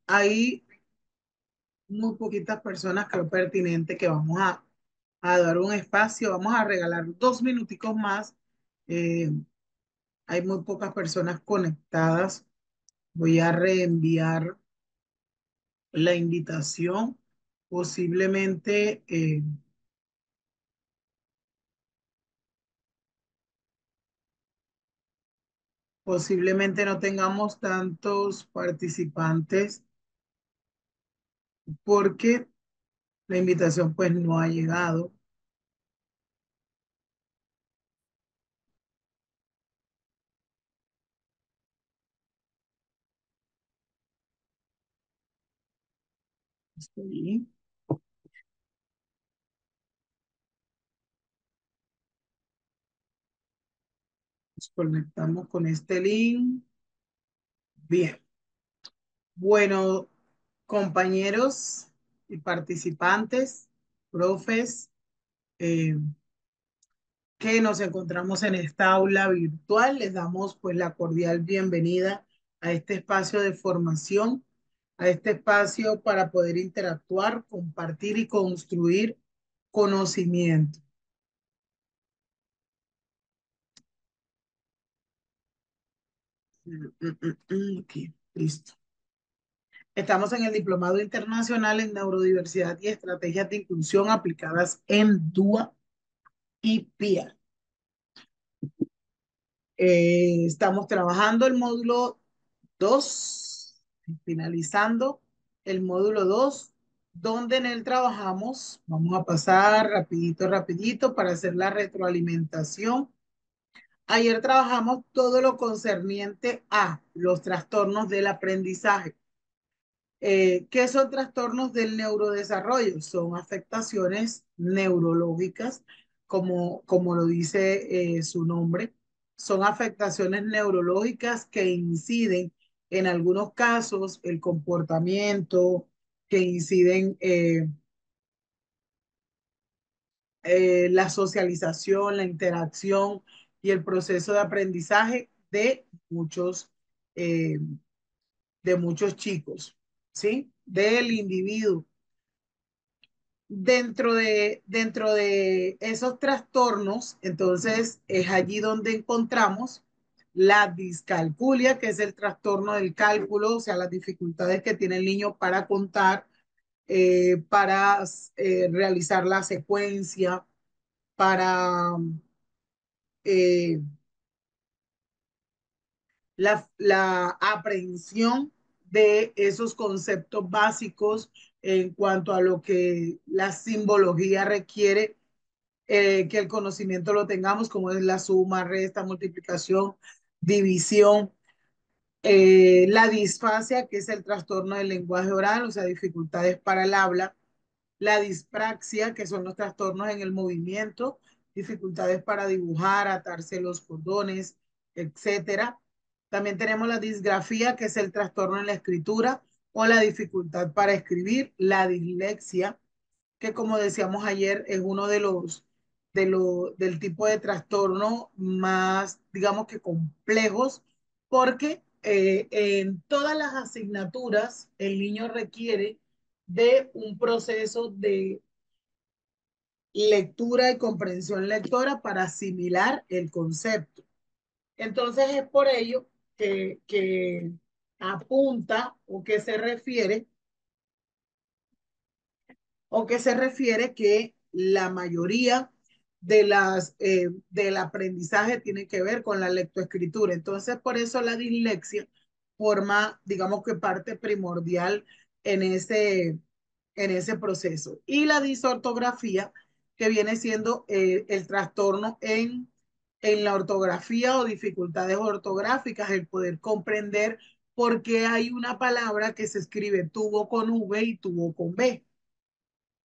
Hay muy poquitas personas, creo pertinente que vamos a dar un espacio, vamos a regalar 2 minuticos más. Eh, Hay muy pocas personas conectadas. Voy a reenviar la invitación. Posiblemente, posiblemente no tengamos tantos participantes porque la invitación pues no ha llegado. Estoy, nos conectamos con este link. Bien. Bueno, compañeros y participantes, profes, eh, que nos encontramos en esta aula virtual, les damos pues la cordial bienvenida a este espacio de formación, a este espacio para poder interactuar, compartir y construir conocimiento. Ok, listo. Estamos en el Diplomado Internacional en Neurodiversidad y Estrategias de Inclusión aplicadas en DUA y PIA. Estamos trabajando el módulo 2, finalizando el módulo 2, donde en él trabajamos, vamos a pasar rapidito, rapidito para hacer la retroalimentación. Ayer trabajamos todo lo concerniente a los trastornos del aprendizaje. ¿Qué son trastornos del neurodesarrollo? Son afectaciones neurológicas, como lo dice su nombre. Son afectaciones neurológicas que inciden en algunos casos el comportamiento, que inciden la socialización, la interacción y el proceso de aprendizaje eh, de muchos chicos, ¿sí? Del individuo. Dentro de esos trastornos, entonces es allí donde encontramos la discalculia, que es el trastorno del cálculo, o sea, las dificultades que tiene el niño para contar, para realizar la secuencia, para eh, la aprehensión de esos conceptos básicos en cuanto a lo que la simbología requiere, que el conocimiento lo tengamos, como es la suma, resta, multiplicación, división. La disfasia, que es el trastorno del lenguaje oral, o sea, dificultades para el habla. La dispraxia, que son los trastornos en el movimiento, dificultades para dibujar, atarse los cordones, etcétera. También tenemos la disgrafía, que es el trastorno en la escritura o la dificultad para escribir. La dislexia, que como decíamos ayer, es uno del tipo de trastorno más, digamos que complejos, porque en todas las asignaturas el niño requiere de un proceso de lectura y comprensión lectora para asimilar el concepto. Entonces es por ello que apunta o que se refiere que la mayoría del aprendizaje tiene que ver con la lectoescritura. Entonces, por eso la dislexia forma, digamos que parte primordial en en ese proceso. Y la disortografía, que viene siendo el trastorno en la ortografía o dificultades ortográficas, el poder comprender por qué hay una palabra que se escribe tuvo con V y tuvo con B.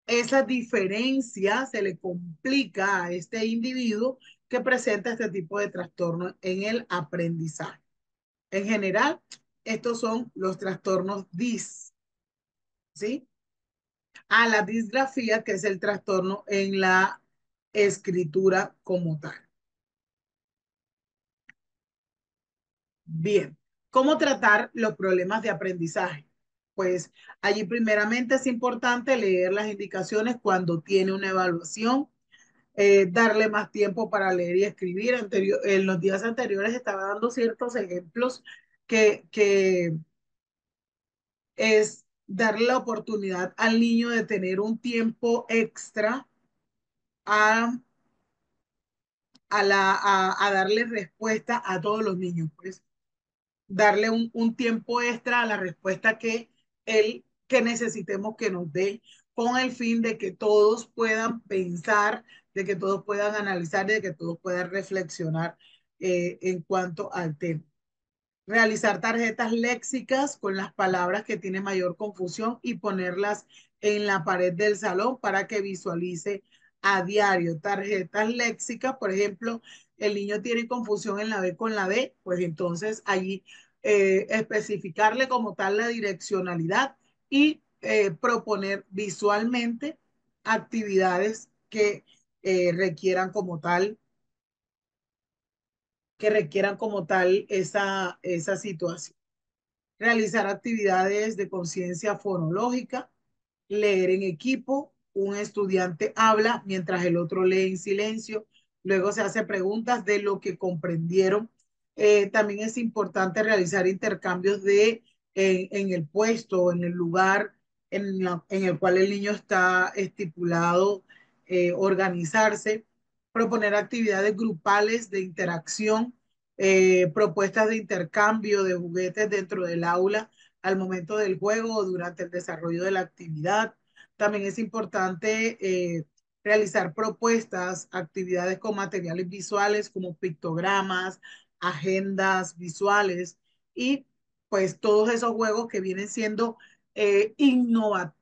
Esa diferencia se le complica a este individuo que presenta este tipo de trastorno en el aprendizaje. En general, estos son los trastornos DIS, ¿sí? a la disgrafía, que es el trastorno en la escritura como tal. Bien, ¿cómo tratar los problemas de aprendizaje? Pues allí primeramente es importante leer las indicaciones cuando tiene una evaluación, darle más tiempo para leer y escribir. En los días anteriores estaba dando ciertos ejemplos que es darle la oportunidad al niño de tener un tiempo extra a, a darle respuesta a todos los niños, pues darle un tiempo extra a la respuesta que necesitemos que nos dé, con el fin de que todos puedan pensar, de que todos puedan analizar, de que todos puedan reflexionar en cuanto al tema. Realizar tarjetas léxicas con las palabras que tienen mayor confusión y ponerlas en la pared del salón para que visualice a diario. Tarjetas léxicas, por ejemplo, el niño tiene confusión en la B con la D, pues entonces allí especificarle como tal la direccionalidad y proponer visualmente actividades requieran como tal requieran como tal esa situación. Realizar actividades de conciencia fonológica, leer en equipo, un estudiante habla mientras el otro lee en silencio, luego se hace preguntas de lo que comprendieron. También es importante realizar intercambios en el puesto, en el lugar en el cual el niño está estipulado, organizarse, proponer actividades grupales de interacción, propuestas de intercambio de juguetes dentro del aula al momento del juego o durante el desarrollo de la actividad. También es importante realizar propuestas, actividades con materiales visuales como pictogramas, agendas visuales y pues todos esos juegos que vienen siendo innova,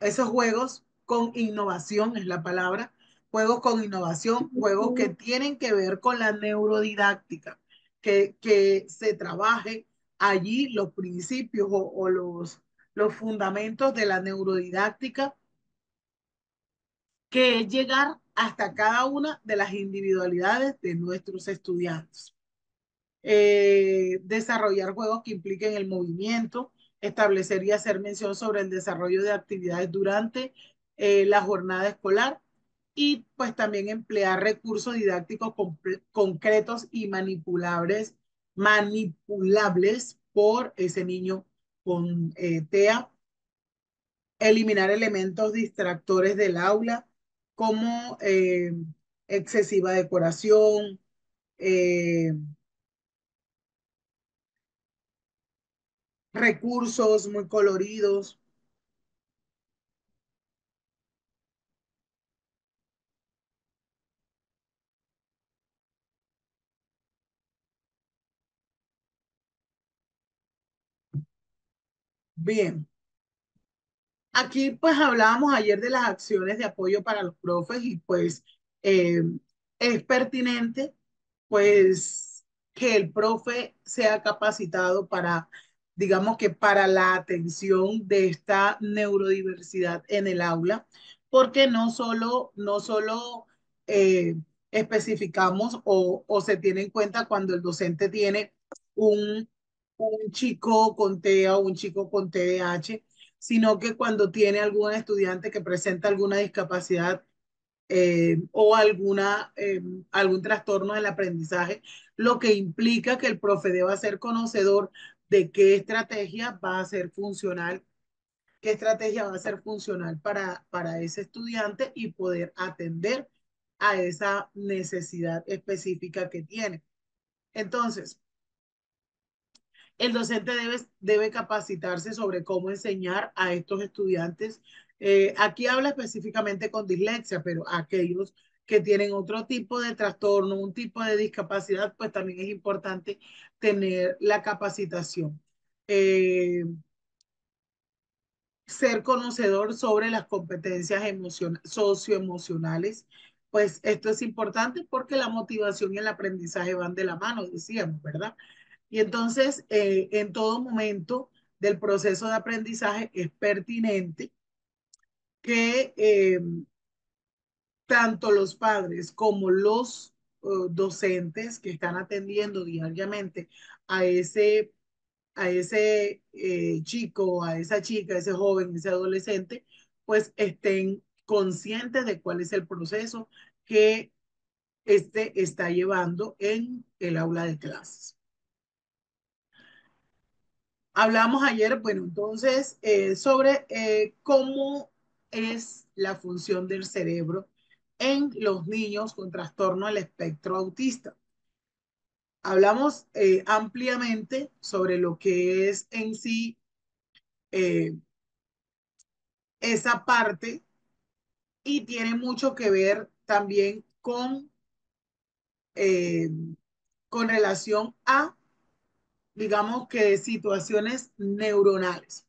esos juegos con innovación es la palabra, juegos con innovación, juegos que tienen que ver con la neurodidáctica, que se trabaje allí los principios o los fundamentos de la neurodidáctica, que es llegar hasta cada una de las individualidades de nuestros estudiantes. Desarrollar juegos que impliquen el movimiento, establecer y hacer mención sobre el desarrollo de actividades durante la jornada escolar y pues también emplear recursos didácticos concretos y manipulables por ese niño con TEA, eliminar elementos distractores del aula como excesiva decoración, eh, recursos muy coloridos. Bien, aquí pues hablábamos ayer de las acciones de apoyo para los profes y pues eh, es pertinente pues que el profe sea capacitado para, digamos que para la atención de esta neurodiversidad en el aula, porque no solo eh, especificamos o se tiene en cuenta cuando el docente tiene un, un chico con TEA o un chico con TDAH, sino que cuando tiene algún estudiante que presenta alguna discapacidad o algún trastorno del aprendizaje, lo que implica que el profe deba ser conocedor de qué estrategia va a ser funcional para ese estudiante y poder atender a esa necesidad específica que tiene. Entonces, el docente debe capacitarse sobre cómo enseñar a estos estudiantes. Aquí habla específicamente con dislexia, pero aquellos que tienen otro tipo de trastorno, un tipo de discapacidad, pues también es importante tener la capacitación. Eh, Ser conocedor sobre las competencias socioemocionales, pues esto es importante porque la motivación y el aprendizaje van de la mano, decíamos, ¿verdad? Y entonces, en todo momento del proceso de aprendizaje, es pertinente que tanto los padres como los docentes que están atendiendo diariamente a ese chico, a esa chica, a ese joven, a ese adolescente, pues estén conscientes de cuál es el proceso que este está llevando en el aula de clases. Hablamos ayer, bueno, entonces, sobre cómo es la función del cerebro en los niños con trastorno del espectro autista. Hablamos ampliamente sobre lo que es en sí eh, esa parte y tiene mucho que ver también eh, con relación a, digamos que, situaciones neuronales.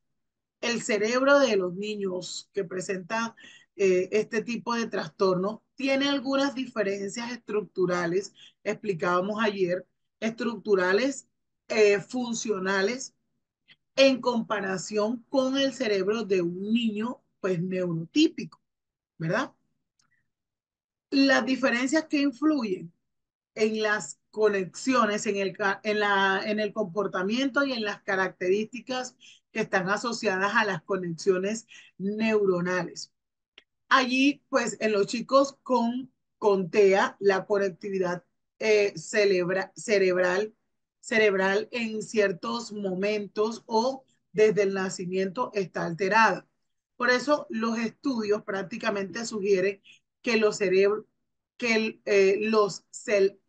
El cerebro de los niños que presentan este tipo de trastorno tiene algunas diferencias estructurales, explicábamos ayer, estructurales funcionales en comparación con el cerebro de un niño, pues neurotípico, ¿verdad? Las diferencias que influyen en las conexiones, en el comportamiento y en las características que están asociadas a las conexiones neuronales. Allí, pues, en los chicos con TEA, la conectividad cerebral en ciertos momentos o desde el nacimiento está alterada. Por eso los estudios prácticamente sugieren que los cerebros,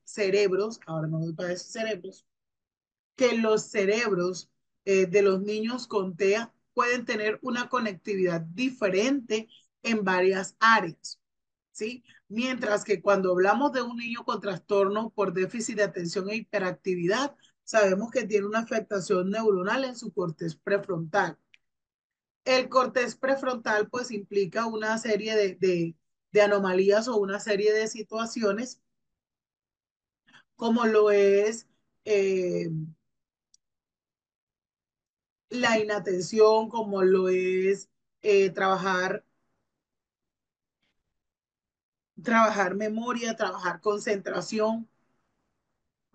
cerebros, ahora no voy para decir cerebros, que los cerebros de los niños con TEA pueden tener una conectividad diferente en varias áreas, ¿sí? Mientras que cuando hablamos de un niño con trastorno por déficit de atención e hiperactividad, sabemos que tiene una afectación neuronal en su corteza prefrontal. El corteza prefrontal pues implica una serie de anomalías o una serie de situaciones como lo es la inatención, como lo es trabajar, trabajar memoria, trabajar concentración,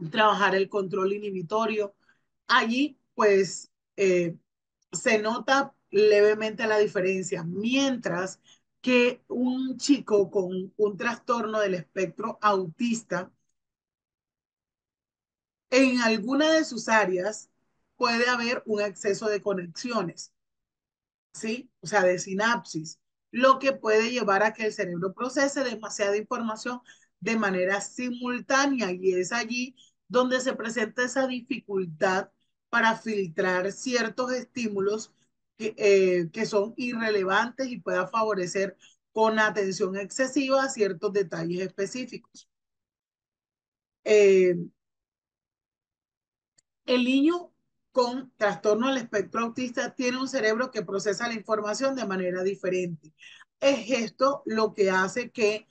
trabajar el control inhibitorio. Allí, pues, se nota levemente la diferencia, mientras que un chico con un trastorno del espectro autista, en alguna de sus áreas puede haber un exceso de conexiones. ¿Sí? O sea, de sinapsis, lo que puede llevar a que el cerebro procese demasiada información de manera simultánea y es allí donde se presenta esa dificultad para filtrar ciertos estímulos que son irrelevantes y pueda favorecer con atención excesiva a ciertos detalles específicos. Eh, El niño con trastorno del espectro autista tiene un cerebro que procesa la información de manera diferente. Es esto lo que hace que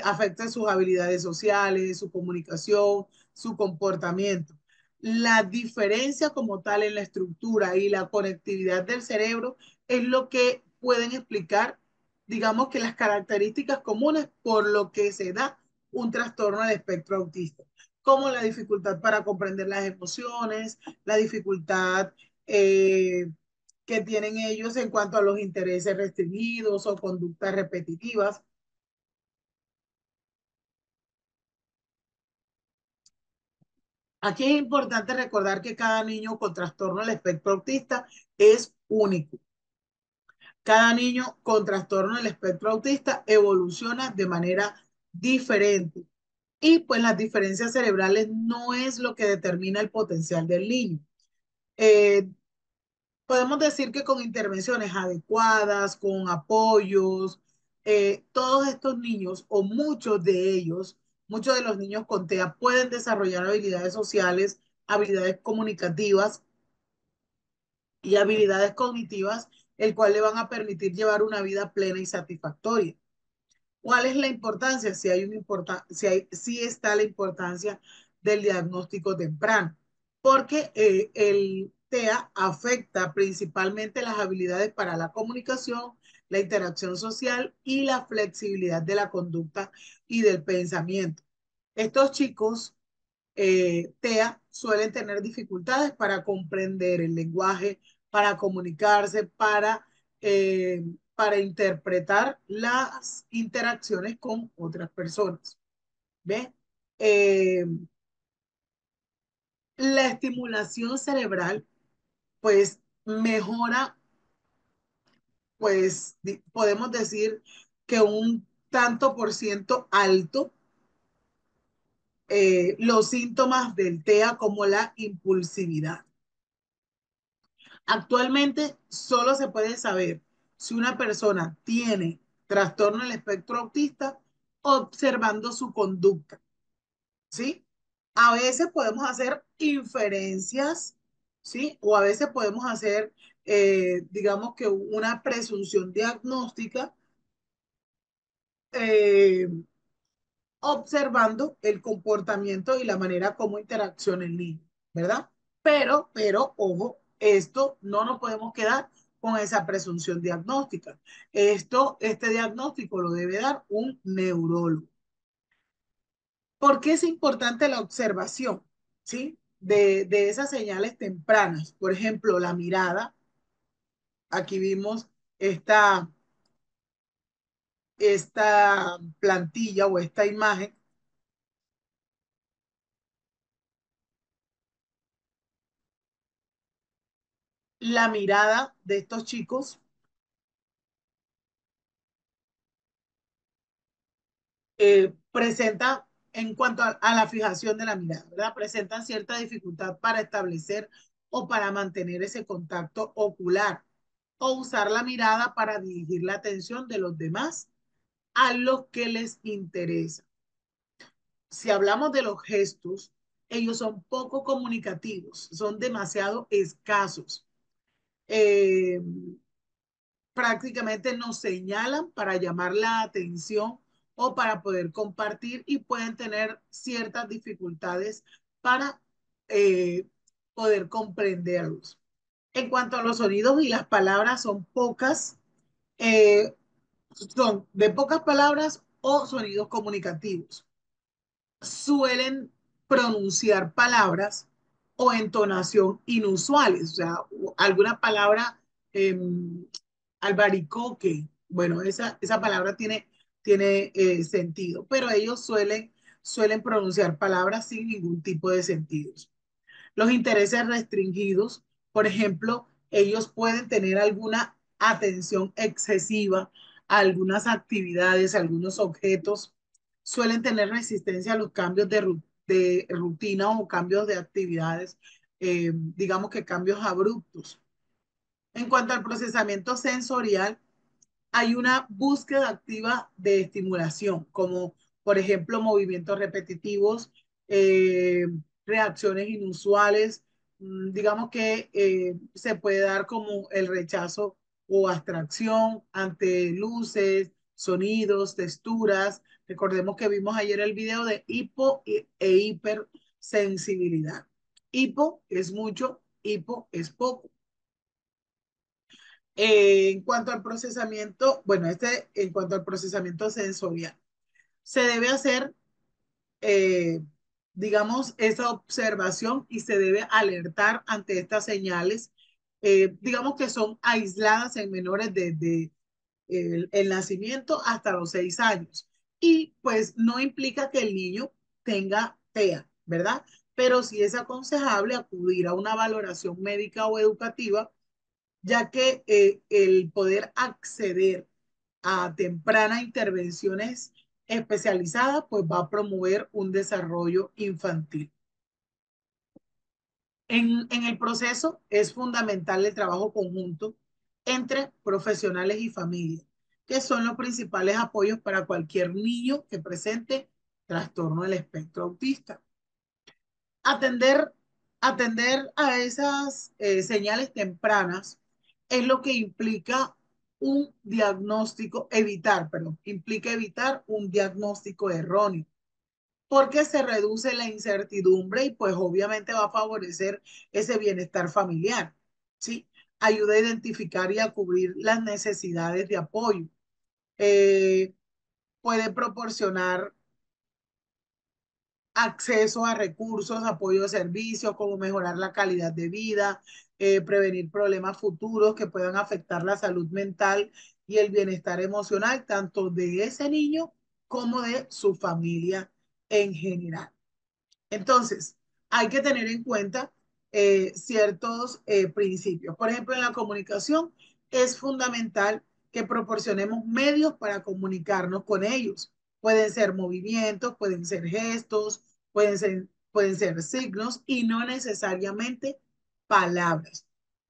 afecte sus habilidades sociales, su comunicación, su comportamiento. La diferencia como tal en la estructura y la conectividad del cerebro es lo que pueden explicar, digamos que las características comunes por lo que se da un trastorno del espectro autista, como la dificultad para comprender las emociones, la dificultad que tienen ellos en cuanto a los intereses restringidos o conductas repetitivas. Aquí es importante recordar que cada niño con trastorno del espectro autista es único. Cada niño con trastorno del espectro autista evoluciona de manera diferente. Y pues las diferencias cerebrales no es lo que determina el potencial del niño. Eh, Podemos decir que con intervenciones adecuadas, con apoyos, todos estos niños o muchos de ellos, muchos de los niños con TEA pueden desarrollar habilidades sociales, habilidades comunicativas y habilidades cognitivas, el cual le van a permitir llevar una vida plena y satisfactoria. ¿Cuál es la importancia? Si está la importancia del diagnóstico temprano, porque el TEA afecta principalmente las habilidades para la comunicación, la interacción social y la flexibilidad de la conducta y del pensamiento. Estos chicos TEA suelen tener dificultades para comprender el lenguaje, para comunicarse, para interpretar las interacciones con otras personas. ¿Ve? Eh, la estimulación cerebral, pues, mejora, pues, podemos decir que un tanto por ciento alto los síntomas del TEA como la impulsividad. Actualmente solo se puede saber si una persona tiene trastorno del espectro autista observando su conducta, ¿sí? A veces podemos hacer inferencias, ¿sí? O a veces podemos hacer, digamos que una presunción diagnóstica eh, observando el comportamiento y la manera como interacciona el niño, ¿verdad? Ojo, esto no nos podemos quedar con esa presunción diagnóstica. Este diagnóstico lo debe dar un neurólogo. ¿Por qué es importante la observación? ¿Sí? De esas señales tempranas. Por ejemplo, la mirada. Aquí vimos esta, esta plantilla o esta imagen. La mirada de estos chicos presenta en cuanto a la fijación de la mirada, ¿verdad? Presentan cierta dificultad para establecer o para mantener ese contacto ocular o usar la mirada para dirigir la atención de los demás a los que les interesa. Si hablamos de los gestos, ellos son poco comunicativos, son demasiado escasos. Eh, Prácticamente nos señalan para llamar la atención o para poder compartir y pueden tener ciertas dificultades para eh, poder comprenderlos. En cuanto a los sonidos y las palabras, son pocas, eh, son de pocas palabras o sonidos comunicativos. Suelen pronunciar palabras o entonación inusuales, o sea, alguna palabra eh, albaricoque. Bueno, esa palabra tiene sentido, pero ellos suelen pronunciar palabras sin ningún tipo de sentidos. Los intereses restringidos, por ejemplo, ellos pueden tener alguna atención excesiva a algunas actividades, a algunos objetos, suelen tener resistencia a los cambios de rutina o cambios de actividades, digamos que cambios abruptos. En cuanto al procesamiento sensorial, hay una búsqueda activa de estimulación, como por ejemplo movimientos repetitivos, eh, reacciones inusuales. Digamos que se puede dar como el rechazo o abstracción ante luces, sonidos, texturas. Recordemos que vimos ayer el video de hipo e hipersensibilidad. Hipo es mucho, hipo es poco. En cuanto al procesamiento, bueno, en cuanto al procesamiento sensorial, se debe hacer, eh, digamos, esa observación y se debe alertar ante estas señales, digamos que son aisladas en menores desde el nacimiento hasta los 6 años. Y pues no implica que el niño tenga TEA, ¿verdad? Pero sí es aconsejable acudir a una valoración médica o educativa, ya que el poder acceder a tempranas intervenciones especializadas, pues va a promover un desarrollo infantil. En el proceso es fundamental el trabajo conjunto entre profesionales y familia, que son los principales apoyos para cualquier niño que presente trastorno del espectro autista. Atender, atender a esas señales tempranas es lo que implica un diagnóstico, implica evitar un diagnóstico erróneo. porque se reduce la incertidumbre y pues obviamente va a favorecer ese bienestar familiar, ¿sí? Ayuda a identificar y a cubrir las necesidades de apoyo. Eh, Puede proporcionar acceso a recursos, apoyo a servicios, como mejorar la calidad de vida, prevenir problemas futuros que puedan afectar la salud mental y el bienestar emocional, tanto de ese niño como de su familia en general. Entonces, hay que tener en cuenta ciertos principios. Por ejemplo, en la comunicación es fundamental que proporcionemos medios para comunicarnos con ellos. Pueden ser movimientos, pueden ser gestos, pueden ser signos y no necesariamente palabras.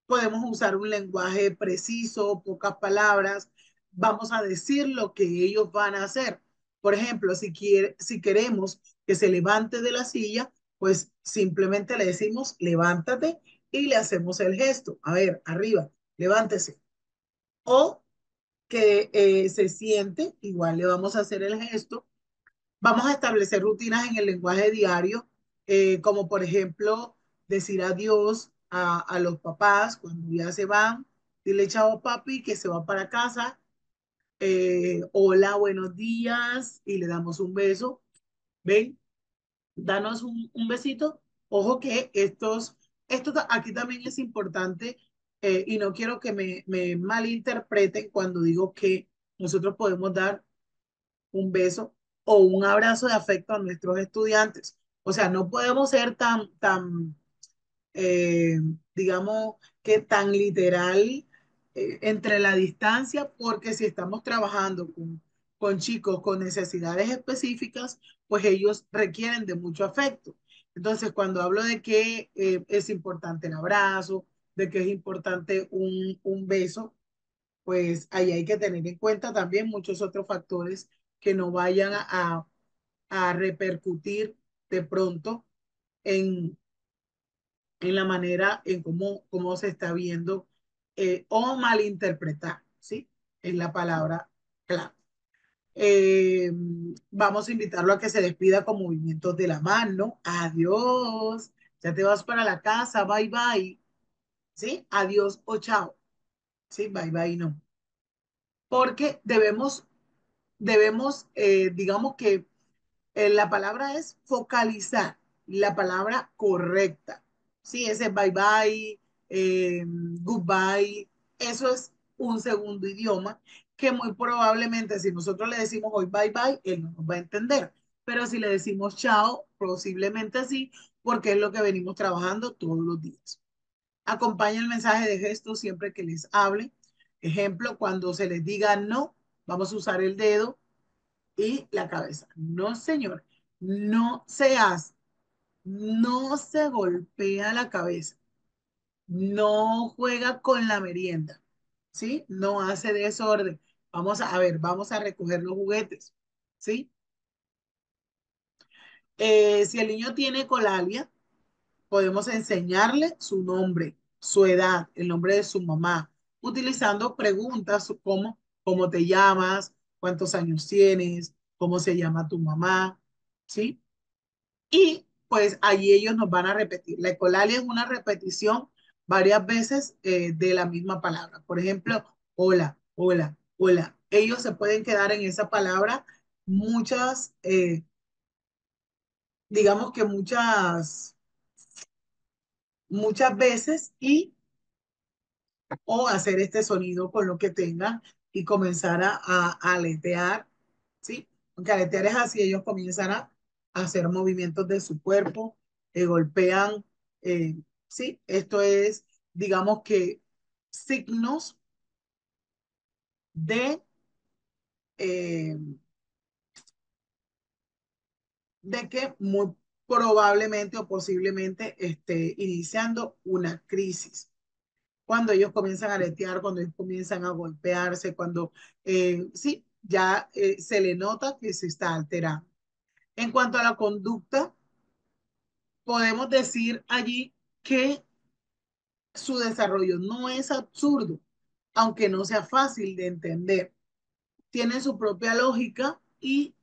Podemos usar un lenguaje preciso, pocas palabras. Vamos a decir lo que ellos van a hacer. Por ejemplo, si queremos que se levante de la silla, pues simplemente le decimos levántate y le hacemos el gesto. A ver, arriba, levántese. O que se siente, igual le vamos a hacer el gesto. Vamos a establecer rutinas en el lenguaje diario, como por ejemplo decir adiós a los papás cuando ya se van. Dile chao papi que se va para casa. Hola, buenos días y le damos un beso. ¿Ven? Danos un besito. Ojo que aquí también es importante y no quiero que me malinterpreten cuando digo que nosotros podemos dar un beso o un abrazo de afecto a nuestros estudiantes. O sea, no podemos ser tan eh, digamos que tan literal entre la distancia, porque si estamos trabajando con chicos con necesidades específicas, pues ellos requieren de mucho afecto. Entonces, cuando hablo de que es importante el abrazo, de que es importante un beso, pues ahí hay que tener en cuenta también muchos otros factores que no vayan a repercutir de pronto en, en la manera en cómo se está viendo o malinterpretar, ¿sí? Es la palabra clave. Eh, Vamos a invitarlo a que se despida con movimientos de la mano. Adiós. Ya te vas para la casa. Bye bye. ¿Sí? Adiós o chao. ¿Sí? Bye bye, no. Porque debemos digamos que la palabra es focalizar, la palabra correcta. Sí, ese bye bye, goodbye, eso es un segundo idioma que muy probablemente si nosotros le decimos hoy bye bye, él no nos va a entender. Pero si le decimos chao, posiblemente sí, porque es lo que venimos trabajando todos los días. Acompaña el mensaje de gesto siempre que les hable. Ejemplo, cuando se les diga no, vamos a usar el dedo y la cabeza. No, señor, no se hace, no se golpea la cabeza, no juega con la merienda, ¿sí? No hace desorden. Vamos a ver, vamos a recoger los juguetes, ¿sí? Si el niño tiene colalia, podemos enseñarle su nombre, su edad, el nombre de su mamá, utilizando preguntas como ¿cómo te llamas? ¿Cuántos años tienes? ¿Cómo se llama tu mamá? ¿Sí? Y pues allí ellos nos van a repetir. La ecolalia es una repetición varias veces de la misma palabra. Por ejemplo, hola, hola, hola. Ellos se pueden quedar en esa palabra muchas, digamos que muchas veces y o hacer este sonido con lo que tengan y comenzar a aletear, ¿sí? Porque aletear es así, ellos comienzan a hacer movimientos de su cuerpo, golpean, eh, ¿sí? Esto es, digamos que signos de, eh, de que muy probablemente o posiblemente esté iniciando una crisis. Cuando ellos comienzan a aletear, cuando ellos comienzan a golpearse, cuando sí, ya se le nota que se está alterando. En cuanto a la conducta, podemos decir allí que su desarrollo no es absurdo, aunque no sea fácil de entender. Tiene su propia lógica y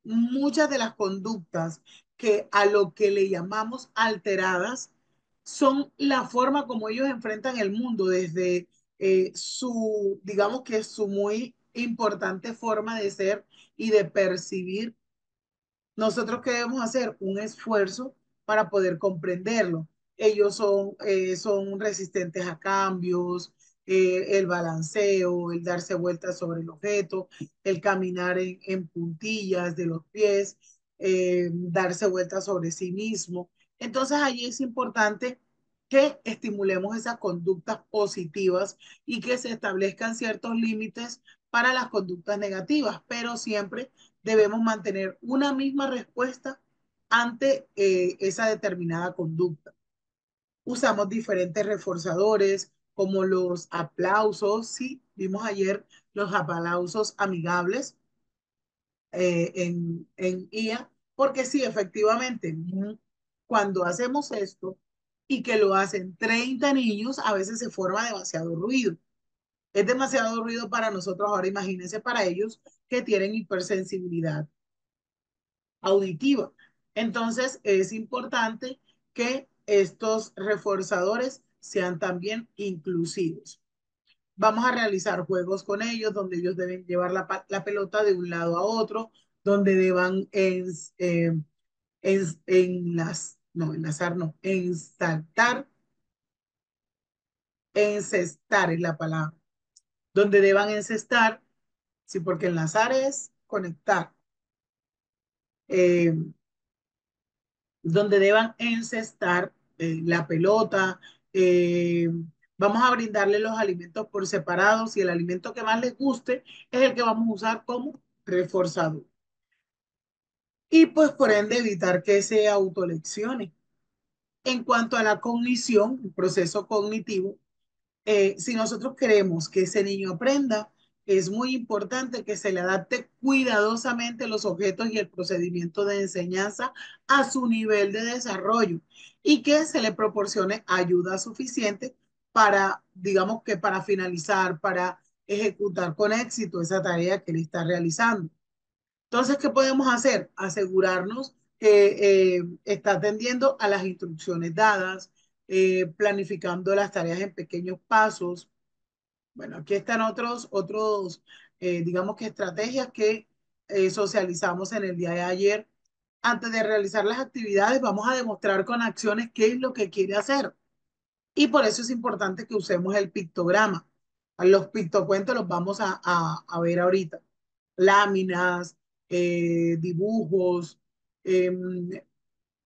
muchas de las conductas que a lo que le llamamos alteradas son la forma como ellos enfrentan el mundo desde su, digamos que su muy importante forma de ser y de percibir. Nosotros qué debemos hacer un esfuerzo para poder comprenderlo. Ellos son resistentes a cambios, el balanceo, el darse vueltas sobre el objeto, el caminar en puntillas de los pies, darse vueltas sobre sí mismo. Entonces allí es importante que estimulemos esas conductas positivas y que se establezcan ciertos límites para las conductas negativas, pero siempre debemos mantener una misma respuesta ante esa determinada conducta. Usamos diferentes reforzadores como los aplausos, sí, vimos ayer los aplausos amigables en IA, porque sí, efectivamente, cuando hacemos esto y que lo hacen 30 niños, a veces se forma demasiado ruido. Es demasiado ruido para nosotros, ahora imagínense para ellos que tienen hipersensibilidad auditiva. Entonces, es importante que estos reforzadores sean también inclusivos. Vamos a realizar juegos con ellos donde ellos deben llevar la pelota de un lado a otro, donde deban no, enlazar, no, ensartar, encestar es la palabra, donde deban encestar, sí, porque enlazar es conectar. Eh, donde deban encestar la pelota. eh, Vamos a brindarle los alimentos por separados y el alimento que más les guste es el que vamos a usar como reforzador. Y pues por ende evitar que se autoleccione. En cuanto a la cognición, el proceso cognitivo, si nosotros queremos que ese niño aprenda, es muy importante que se le adapte cuidadosamente los objetos y el procedimiento de enseñanza a su nivel de desarrollo y que se le proporcione ayuda suficiente para, digamos que para finalizar, para ejecutar con éxito esa tarea que él está realizando. Entonces, ¿qué podemos hacer? Asegurarnos que está atendiendo a las instrucciones dadas, planificando las tareas en pequeños pasos. Bueno, aquí están digamos que estrategias que socializamos en el día de ayer. Antes de realizar las actividades, vamos a demostrar con acciones qué es lo que quiere hacer. Y por eso es importante que usemos el pictograma. Los pictocuentos los vamos a ver ahorita. Láminas, dibujos, eh,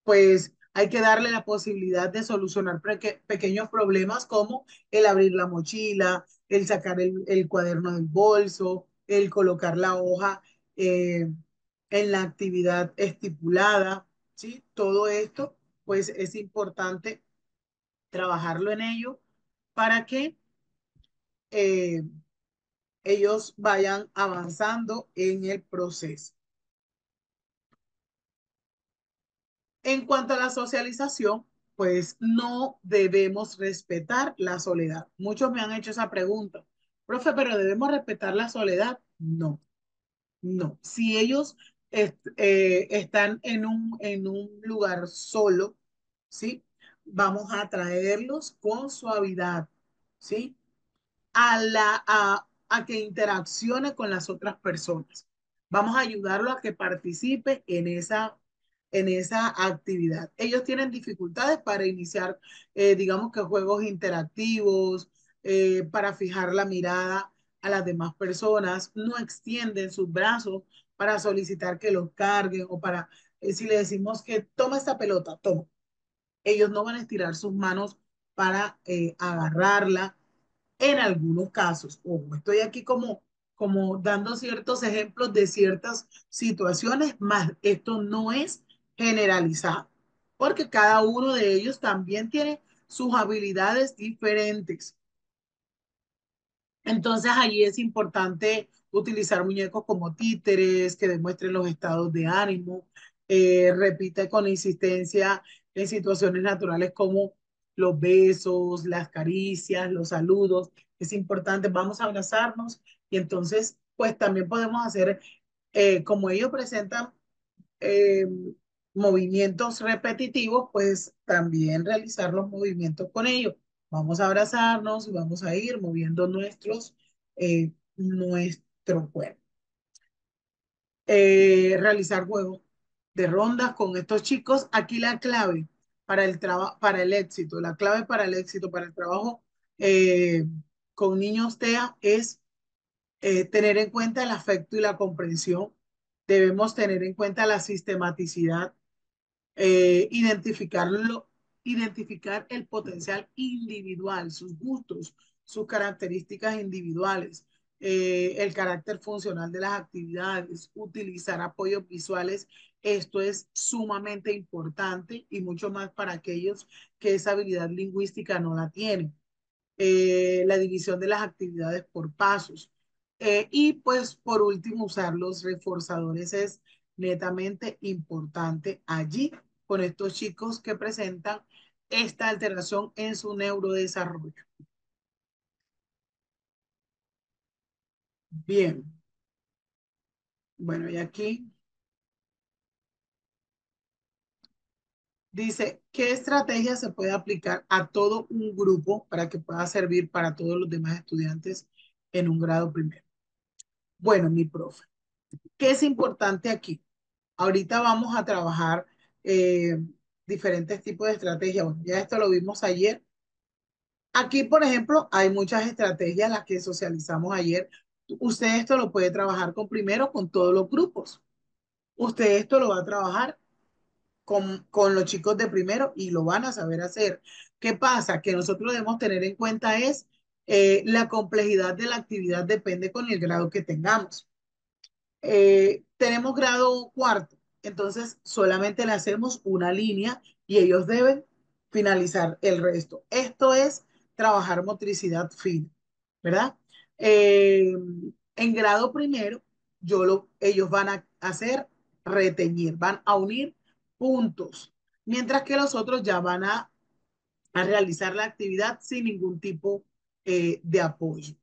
pues hay que darle la posibilidad de solucionar pequeños problemas como el abrir la mochila, el sacar el cuaderno del bolso, el colocar la hoja en la actividad estipulada, ¿sí? Todo esto, pues es importante trabajarlo en ello para que eh, ellos vayan avanzando en el proceso. En cuanto a la socialización, pues no debemos respetar la soledad. Muchos me han hecho esa pregunta. Profe, ¿pero debemos respetar la soledad? No, no. Si ellos están en un lugar solo, ¿sí? Vamos a traerlos con suavidad, ¿sí? A que interaccione con las otras personas. Vamos a ayudarlo a que participe en esa actividad. Ellos tienen dificultades para iniciar, digamos que juegos interactivos, para fijar la mirada a las demás personas, no extienden sus brazos para solicitar que los carguen o para, si le decimos que toma esta pelota, toma. Ellos no van a estirar sus manos para agarrarla en algunos casos. Ojo, estoy aquí como dando ciertos ejemplos de ciertas situaciones, más esto no es generalizado, porque cada uno de ellos también tiene sus habilidades diferentes. Entonces allí es importante utilizar muñecos como títeres que demuestren los estados de ánimo, repite con insistencia en situaciones naturales como los besos, las caricias, los saludos. Es importante, vamos a abrazarnos y entonces pues también podemos hacer como ellos presentan eh, movimientos repetitivos, pues también realizar los movimientos con ellos. Vamos a abrazarnos y vamos a ir moviendo nuestro cuerpo. Realizar juegos de rondas con estos chicos. Aquí la clave para el éxito, la clave para el éxito, para el trabajo eh, con niños TEA es tener en cuenta el afecto y la comprensión. Debemos tener en cuenta la sistematicidad, identificarlo, identificar el potencial individual, sus gustos, sus características individuales, el carácter funcional de las actividades, utilizar apoyos visuales. Esto es sumamente importante y mucho más para aquellos que esa habilidad lingüística no la tienen. La división de las actividades por pasos. Y pues por último, usar los reforzadores es netamente importante allí con estos chicos que presentan esta alteración en su neurodesarrollo. Bien, bueno, y aquí dice, ¿qué estrategia se puede aplicar a todo un grupo para que pueda servir para todos los demás estudiantes en un grado primero? Bueno, mi profe, ¿qué es importante aquí? Ahorita vamos a trabajar eh, diferentes tipos de estrategias. Bueno, ya esto lo vimos ayer. Aquí, por ejemplo, hay muchas estrategias, las que socializamos ayer. Usted esto lo puede trabajar con primero con todos los grupos. Usted esto lo va a trabajar con los chicos de primero y lo van a saber hacer. ¿Qué pasa? Que nosotros debemos tener en cuenta es la complejidad de la actividad depende con el grado que tengamos. Tenemos grado cuarto, entonces solamente le hacemos una línea y ellos deben finalizar el resto. Esto es trabajar motricidad fina, ¿verdad? Eh, en grado primero, ellos van a hacer reteñir, van a unir puntos, mientras que los otros ya van a realizar la actividad sin ningún tipo de apoyo.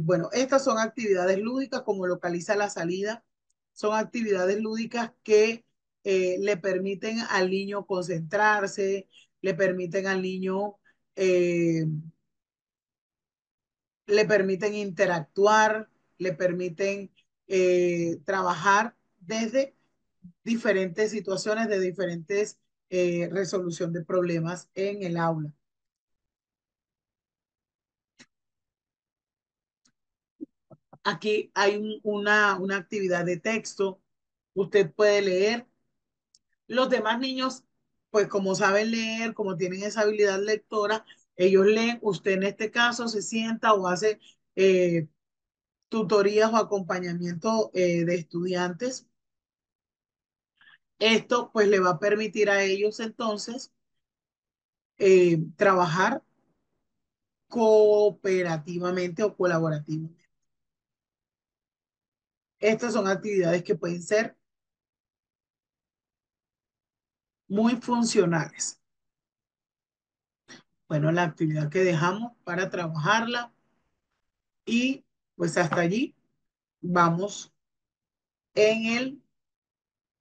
Bueno, estas son actividades lúdicas como localiza la salida. Son actividades lúdicas que le permiten al niño concentrarse, le permiten al niño, eh, le permiten interactuar, le permiten trabajar desde diferentes situaciones, de diferentes resolución de problemas en el aula. Aquí hay una actividad de texto. Usted puede leer. Los demás niños, pues como saben leer, como tienen esa habilidad lectora, ellos leen. Usted en este caso se sienta o hace eh, tutorías o acompañamiento de estudiantes. Esto pues le va a permitir a ellos entonces trabajar cooperativamente o colaborativamente. Estas son actividades que pueden ser muy funcionales. Bueno, la actividad que dejamos para trabajarla y pues hasta allí vamos en el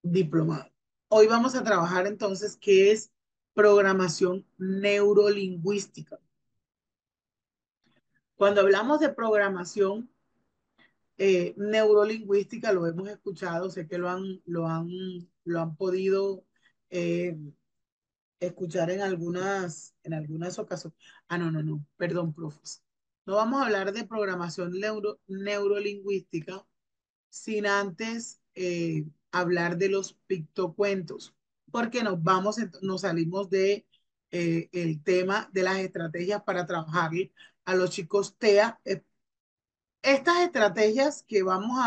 diplomado. Hoy vamos a trabajar entonces qué es programación neurolingüística. Cuando hablamos de programación neurolingüística, lo hemos escuchado, sé que lo han podido eh, escuchar en algunas ocasiones. Ah, no, no, no, perdón, profes. No vamos a hablar de programación neurolingüística sin antes hablar de los pictocuentos, porque nos salimos de el tema de las estrategias para trabajar a los chicos TEA. Estas estrategias que vamos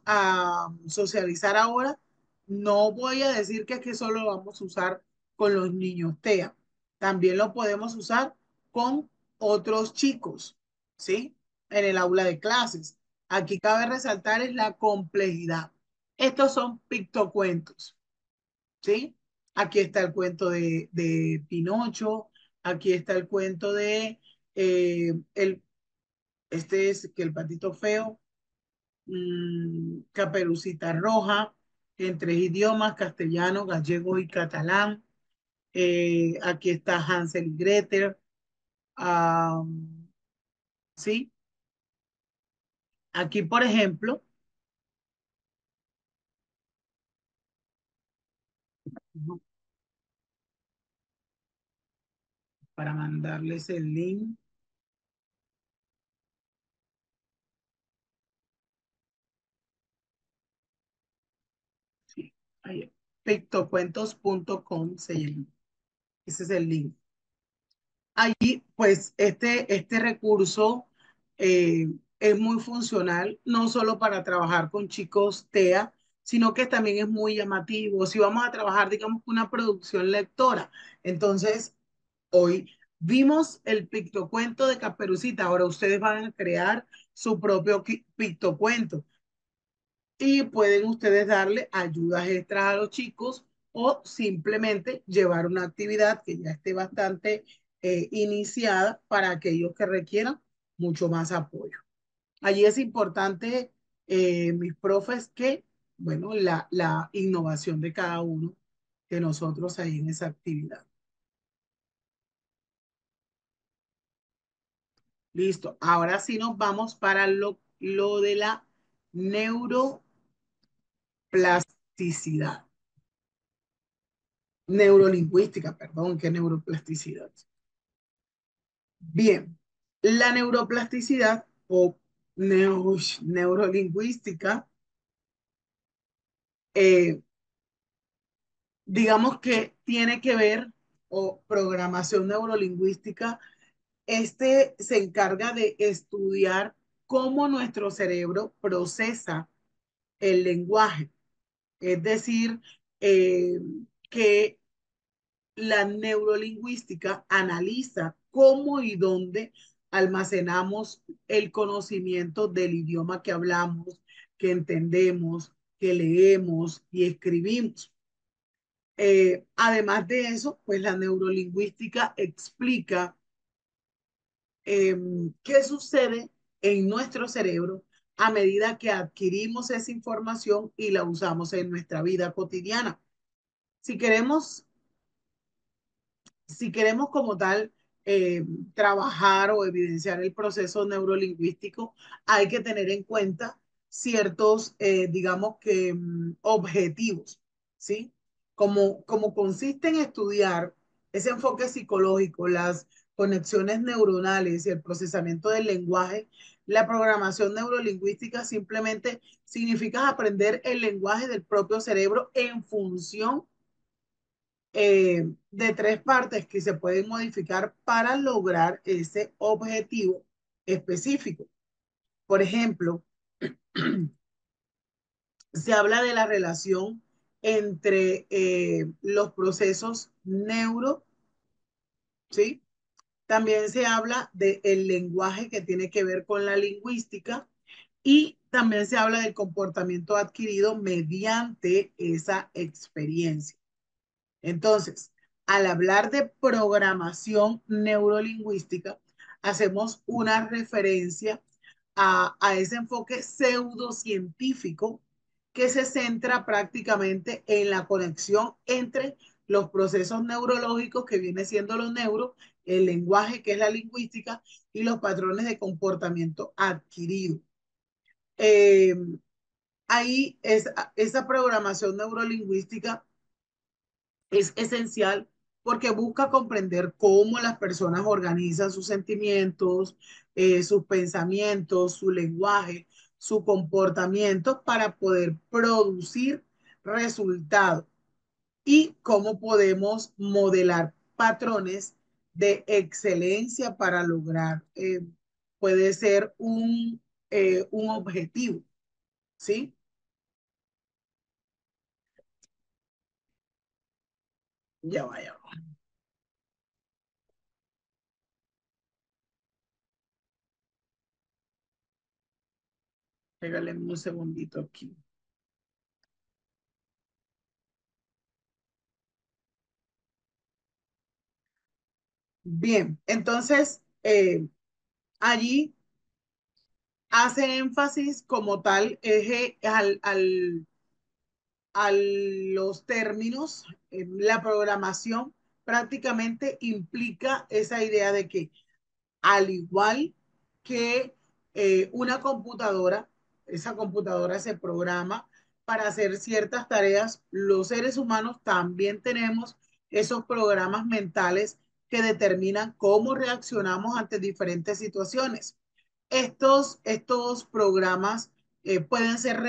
a socializar ahora, no voy a decir que es que solo lo vamos a usar con los niños TEA. También lo podemos usar con otros chicos, ¿sí? En el aula de clases. Aquí cabe resaltar es la complejidad. Estos son pictocuentos, ¿sí? Aquí está el cuento de Pinocho, aquí está el cuento de este es que el patito feo, Caperucita Roja, en tres idiomas, castellano, gallego y catalán. Aquí está Hansel y Gretel. ah, ¿Sí? Aquí, por ejemplo, ujú, para mandarles el link, sí, ahí, pictocuentos.com se llama. Ese es el link. Allí, pues, este recurso eh, es muy funcional, no solo para trabajar con chicos TEA, sino que también es muy llamativo. Si vamos a trabajar, digamos, una producción lectora, entonces hoy vimos el pictocuento de Caperucita, ahora ustedes van a crear su propio pictocuento y pueden ustedes darle ayudas extras a los chicos o simplemente llevar una actividad que ya esté bastante iniciada para aquellos que requieran mucho más apoyo. Allí es importante, mis profes, que, bueno, la innovación de cada uno de nosotros ahí en esa actividad. Listo. Ahora sí nos vamos para lo de la neuroplasticidad. Neurolingüística, perdón, ¿qué neuroplasticidad? Bien, la neuroplasticidad o neurolingüística, eh, digamos que tiene que ver, o programación neurolingüística, este se encarga de estudiar cómo nuestro cerebro procesa el lenguaje. Es decir, eh, que la neurolingüística analiza cómo y dónde almacenamos el conocimiento del idioma que hablamos, que entendemos, que leemos y escribimos. Además de eso, pues la neurolingüística explica eh, qué sucede en nuestro cerebro a medida que adquirimos esa información y la usamos en nuestra vida cotidiana. Si queremos si queremos como tal eh, trabajar o evidenciar el proceso neurolingüístico, hay que tener en cuenta ciertos, digamos que, objetivos, ¿sí? Como consiste en estudiar ese enfoque psicológico, las conexiones neuronales y el procesamiento del lenguaje, la programación neurolingüística simplemente significa aprender el lenguaje del propio cerebro en función de tres partes que se pueden modificar para lograr ese objetivo específico. Por ejemplo, se habla de la relación entre los procesos neuro, ¿sí? También se habla del lenguaje que tiene que ver con la lingüística y también se habla del comportamiento adquirido mediante esa experiencia. Entonces, al hablar de programación neurolingüística, hacemos una referencia a ese enfoque pseudocientífico que se centra prácticamente en la conexión entre los procesos neurológicos que viene siendo los neuros, el lenguaje que es la lingüística y los patrones de comportamiento adquirido. Eh, Ahí es, esa programación neurolingüística es esencial porque busca comprender cómo las personas organizan sus sentimientos, sus pensamientos, su lenguaje, su comportamiento para poder producir resultados y cómo podemos modelar patrones de excelencia para lograr, puede ser un objetivo, ¿sí? Ya vaya, regálenme un segundito aquí. Bien, entonces allí hace énfasis como tal a los términos. La programación prácticamente implica esa idea de que al igual que una computadora, esa computadora se programa para hacer ciertas tareas, los seres humanos también tenemos esos programas mentales que determinan cómo reaccionamos ante diferentes situaciones. Estos programas pueden ser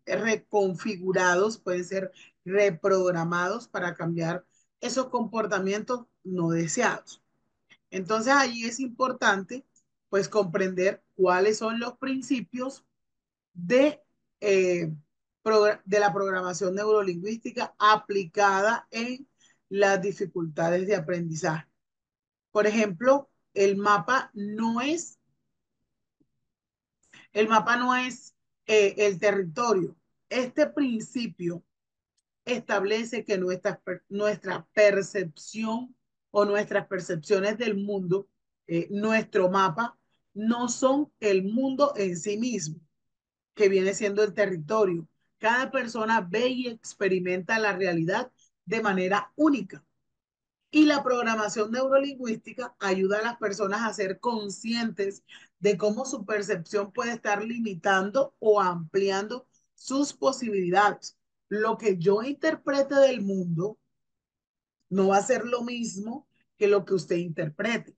reconfigurados, pueden ser reprogramados para cambiar esos comportamientos no deseados. Entonces allí es importante pues comprender cuáles son los principios de, eh, de la programación neurolingüística aplicada en las dificultades de aprendizaje. Por ejemplo, el mapa no es el territorio. Este principio establece que nuestra percepción o nuestras percepciones del mundo, nuestro mapa, no son el mundo en sí mismo, que viene siendo el territorio. Cada persona ve y experimenta la realidad de manera única. Y la programación neurolingüística ayuda a las personas a ser conscientes de cómo su percepción puede estar limitando o ampliando sus posibilidades. Lo que yo interprete del mundo no va a ser lo mismo que lo que usted interprete,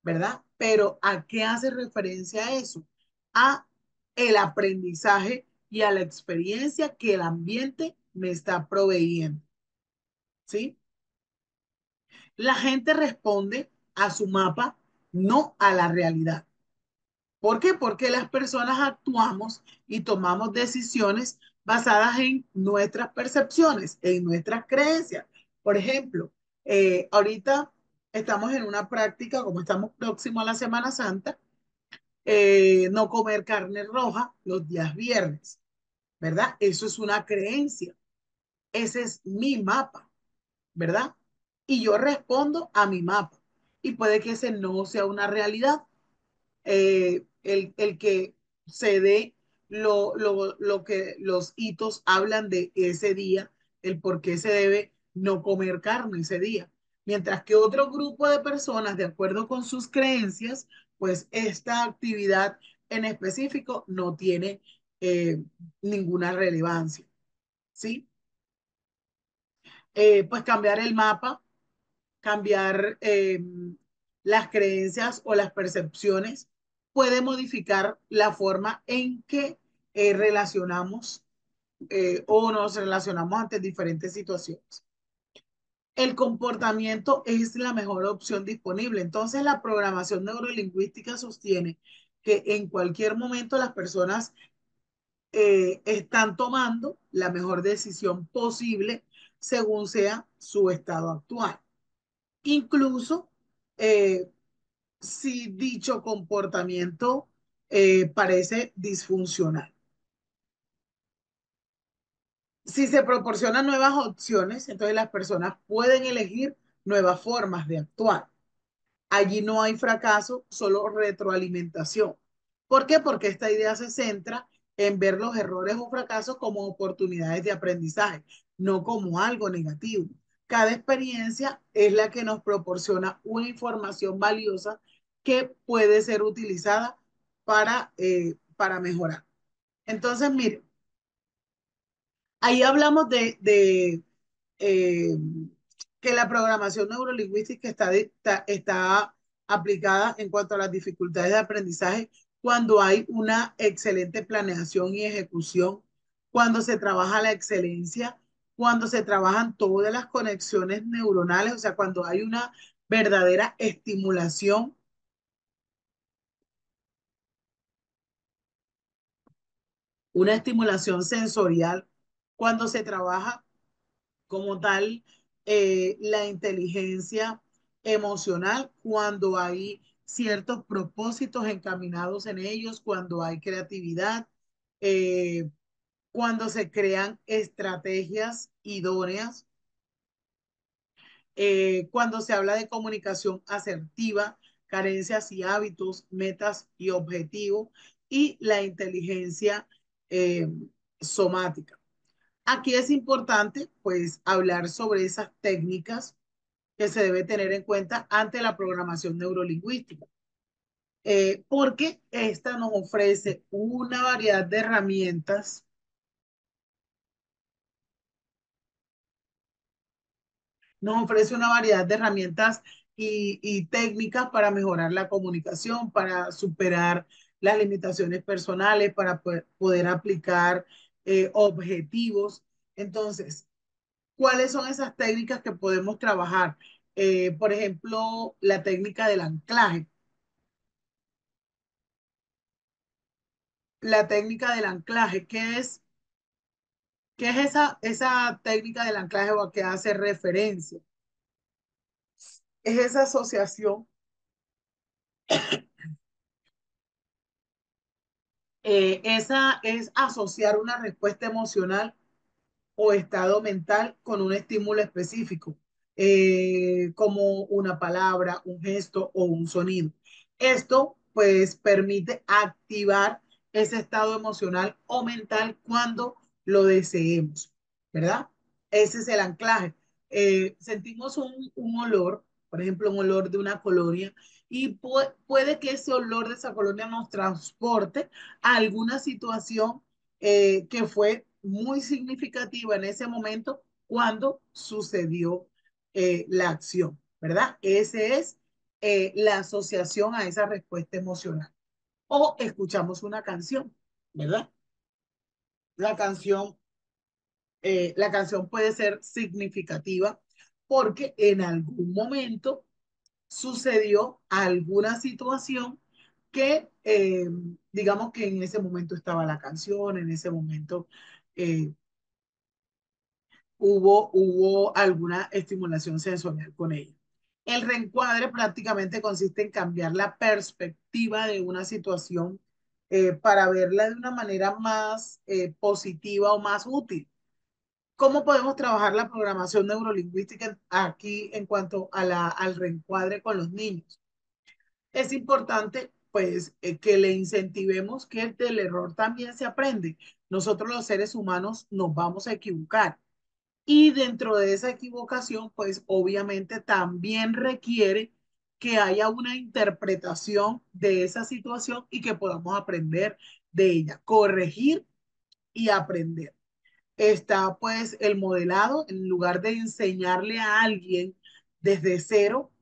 ¿verdad? Pero ¿a qué hace referencia eso? A el aprendizaje y a la experiencia que el ambiente me está proveyendo, ¿sí? La gente responde a su mapa, no a la realidad. ¿Por qué? Porque las personas actuamos y tomamos decisiones basadas en nuestras percepciones, en nuestras creencias. Por ejemplo, ahorita estamos en una práctica, como estamos próximos a la Semana Santa, no comer carne roja los días viernes, ¿verdad? Eso es una creencia. Ese es mi mapa, ¿verdad? Y yo respondo a mi mapa. Y puede que ese no sea una realidad. El que se dé lo que los hitos hablan de ese día, el por qué se debe no comer carne ese día. Mientras que otro grupo de personas, de acuerdo con sus creencias, pues esta actividad en específico no tiene ninguna relevancia, ¿sí? Pues cambiar el mapa, cambiar las creencias o las percepciones, puede modificar la forma en que relacionamos o nos relacionamos ante diferentes situaciones. El comportamiento es la mejor opción disponible. Entonces, la programación neurolingüística sostiene que en cualquier momento las personas están tomando la mejor decisión posible según sea su estado actual. Incluso eh, si dicho comportamiento parece disfuncional. Si se proporcionan nuevas opciones, entonces las personas pueden elegir nuevas formas de actuar. Allí no hay fracaso, solo retroalimentación. ¿Por qué? Porque esta idea se centra en ver los errores o fracasos como oportunidades de aprendizaje, no como algo negativo. Cada experiencia es la que nos proporciona una información valiosa que puede ser utilizada para mejorar. Entonces, mire, ahí hablamos de eh, que la programación neurolingüística está aplicada en cuanto a las dificultades de aprendizaje cuando hay una excelente planeación y ejecución, cuando se trabaja la excelencia, cuando se trabajan todas las conexiones neuronales, o sea, cuando hay una verdadera estimulación, una estimulación sensorial, cuando se trabaja como tal la inteligencia emocional, cuando hay ciertos propósitos encaminados en ellos, cuando hay creatividad, eh, cuando se crean estrategias idóneas, cuando se habla de comunicación asertiva, carencias y hábitos, metas y objetivos. y la inteligencia eh, somática. Aquí es importante, pues, hablar sobre esas técnicas que se debe tener en cuenta ante la programación neurolingüística, porque esta nos ofrece una variedad de herramientas, y técnicas para mejorar la comunicación, para superar las limitaciones personales, para poder aplicar objetivos. Entonces, ¿cuáles son esas técnicas que podemos trabajar? Por ejemplo, la técnica del anclaje. La técnica del anclaje, qué es esa técnica del anclaje o a qué hace referencia? Es esa asociación, esa es asociar una respuesta emocional o estado mental con un estímulo específico, como una palabra, un gesto o un sonido. Esto pues permite activar ese estado emocional o mental cuando lo deseemos, ¿verdad? Ese es el anclaje. Sentimos un olor, por ejemplo, un olor de una colonia, y puede que ese olor de esa colonia nos transporte a alguna situación que fue muy significativa en ese momento cuando sucedió la acción, ¿verdad? Ese es la asociación a esa respuesta emocional. O escuchamos una canción, ¿verdad? La canción, la canción puede ser significativa porque en algún momento sucedió alguna situación que, digamos que en ese momento estaba la canción, en ese momento eh, hubo alguna estimulación sensorial con ella. El reencuadre prácticamente consiste en cambiar la perspectiva de una situación para verla de una manera más positiva o más útil. ¿Cómo podemos trabajar la programación neurolingüística aquí en cuanto a al reencuadre con los niños? Es importante, pues, que le incentivemos que del error también se aprende. Nosotros los seres humanos nos vamos a equivocar. Y dentro de esa equivocación, pues obviamente también requiere que haya una interpretación de esa situación y que podamos aprender de ella, corregir y aprender. Está pues el modelado, en lugar de enseñarle a alguien desde cero,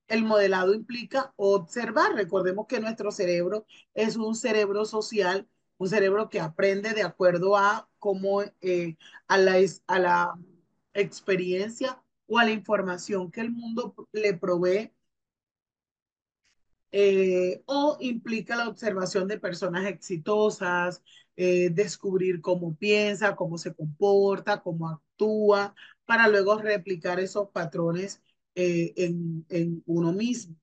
el modelado implica observar. Recordemos que nuestro cerebro es un cerebro social, un cerebro que aprende de acuerdo a cómo, a la experiencia o a la información que el mundo le provee, o implica la observación de personas exitosas, descubrir cómo piensa, cómo se comporta, cómo actúa, para luego replicar esos patrones en uno mismo.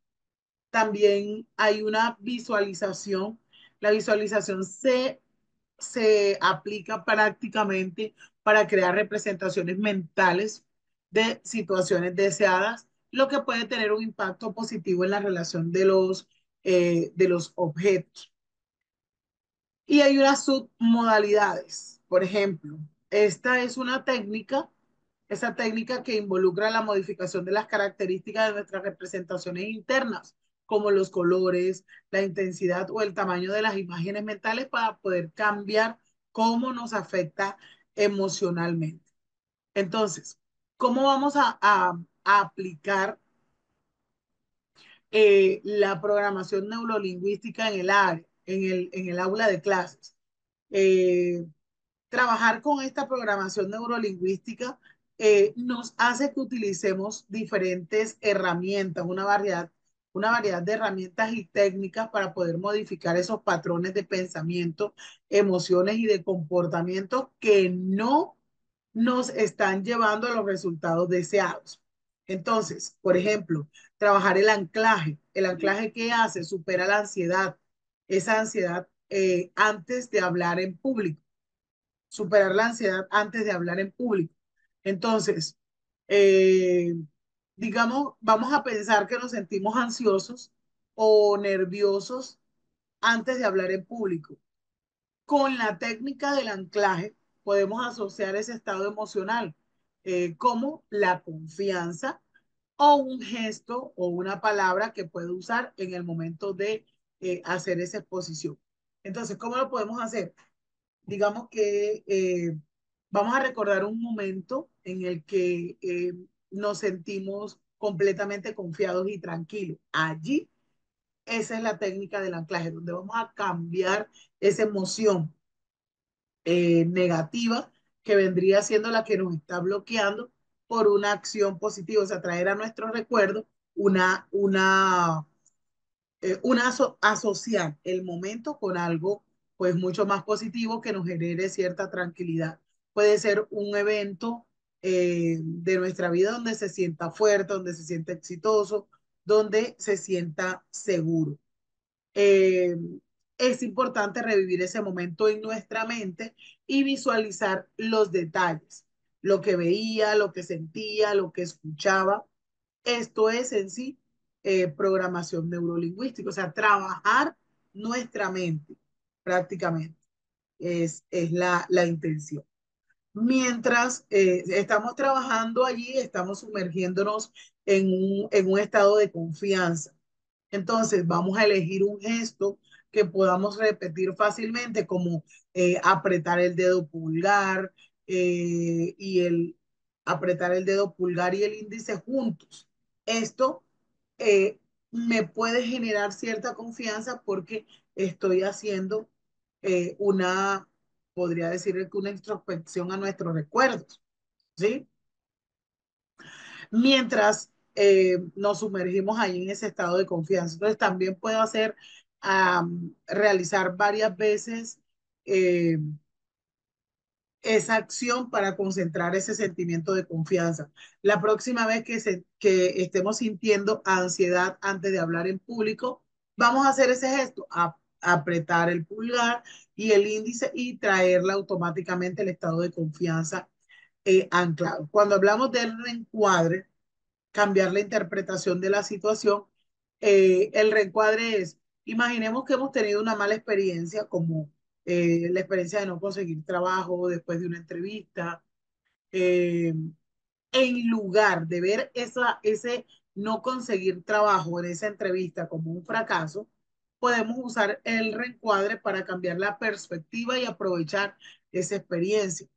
También hay una visualización. La visualización se aplica prácticamente para crear representaciones mentales de situaciones deseadas, lo que puede tener un impacto positivo en la relación de los objetos. Y hay unas submodalidades. Por ejemplo, esta es una técnica, esa técnica que involucra la modificación de las características de nuestras representaciones internas, como los colores, la intensidad o el tamaño de las imágenes mentales para poder cambiar cómo nos afecta emocionalmente. Entonces, ¿cómo vamos a aplicar la programación neurolingüística en el área, en el aula de clases? Eh, Trabajar con esta programación neurolingüística nos hace que utilicemos diferentes herramientas, una variedad de herramientas y técnicas para poder modificar esos patrones de pensamiento, emociones y de comportamiento que no nos están llevando a los resultados deseados. Entonces, por ejemplo, trabajar el anclaje. ¿El anclaje qué hace? Supera la ansiedad, esa ansiedad antes de hablar en público, superar la ansiedad antes de hablar en público. Entonces, eh, digamos, vamos a pensar que nos sentimos ansiosos o nerviosos antes de hablar en público. Con la técnica del anclaje podemos asociar ese estado emocional como la confianza o un gesto o una palabra que puede usar en el momento de hacer esa exposición. Entonces, ¿cómo lo podemos hacer? Digamos que vamos a recordar un momento en el que nos sentimos completamente confiados y tranquilos. Allí, esa es la técnica del anclaje, donde vamos a cambiar esa emoción negativa que vendría siendo la que nos está bloqueando por una acción positiva, o sea, traer a nuestro recuerdo asociar el momento con algo pues mucho más positivo que nos genere cierta tranquilidad. Puede ser un evento de nuestra vida donde se sienta fuerte, donde se sienta exitoso, donde se sienta seguro. Eh, es importante revivir ese momento en nuestra mente y visualizar los detalles, lo que veía, lo que sentía, lo que escuchaba. Esto es en sí programación neurolingüística, o sea, trabajar nuestra mente prácticamente es la intención. Mientras estamos trabajando allí, estamos sumergiéndonos en un estado de confianza. Entonces, vamos a elegir un gesto que podamos repetir fácilmente, como apretar el dedo pulgar y el apretar el dedo pulgar y el índice juntos. Esto eh, me puede generar cierta confianza porque estoy haciendo una, podría decir que una introspección a nuestros recuerdos, ¿sí? Mientras nos sumergimos ahí en ese estado de confianza. Entonces también puedo hacer, realizar varias veces eh, esa acción para concentrar ese sentimiento de confianza. La próxima vez que estemos sintiendo ansiedad antes de hablar en público, vamos a hacer ese gesto, apretar el pulgar y el índice y traerla automáticamente el estado de confianza anclado. Cuando hablamos del reencuadre, cambiar la interpretación de la situación. El reencuadre es, imaginemos que hemos tenido una mala experiencia, como la experiencia de no conseguir trabajo después de una entrevista. Eh, en lugar de ver ese no conseguir trabajo en esa entrevista como un fracaso, podemos usar el reencuadre para cambiar la perspectiva y aprovechar esa experiencia.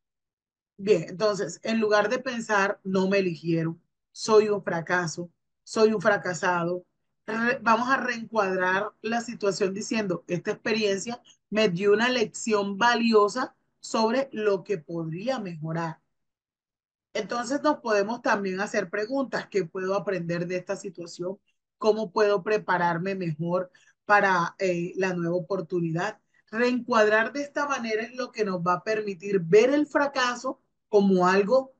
Bien, entonces, en lugar de pensar, no me eligieron, soy un fracaso, soy un fracasado, vamos a reencuadrar la situación diciendo, esta experiencia me dio una lección valiosa sobre lo que podría mejorar. Entonces nos podemos también hacer preguntas. ¿Qué puedo aprender de esta situación? ¿Cómo puedo prepararme mejor para la nueva oportunidad? Reencuadrar de esta manera es lo que nos va a permitir ver el fracaso como algo,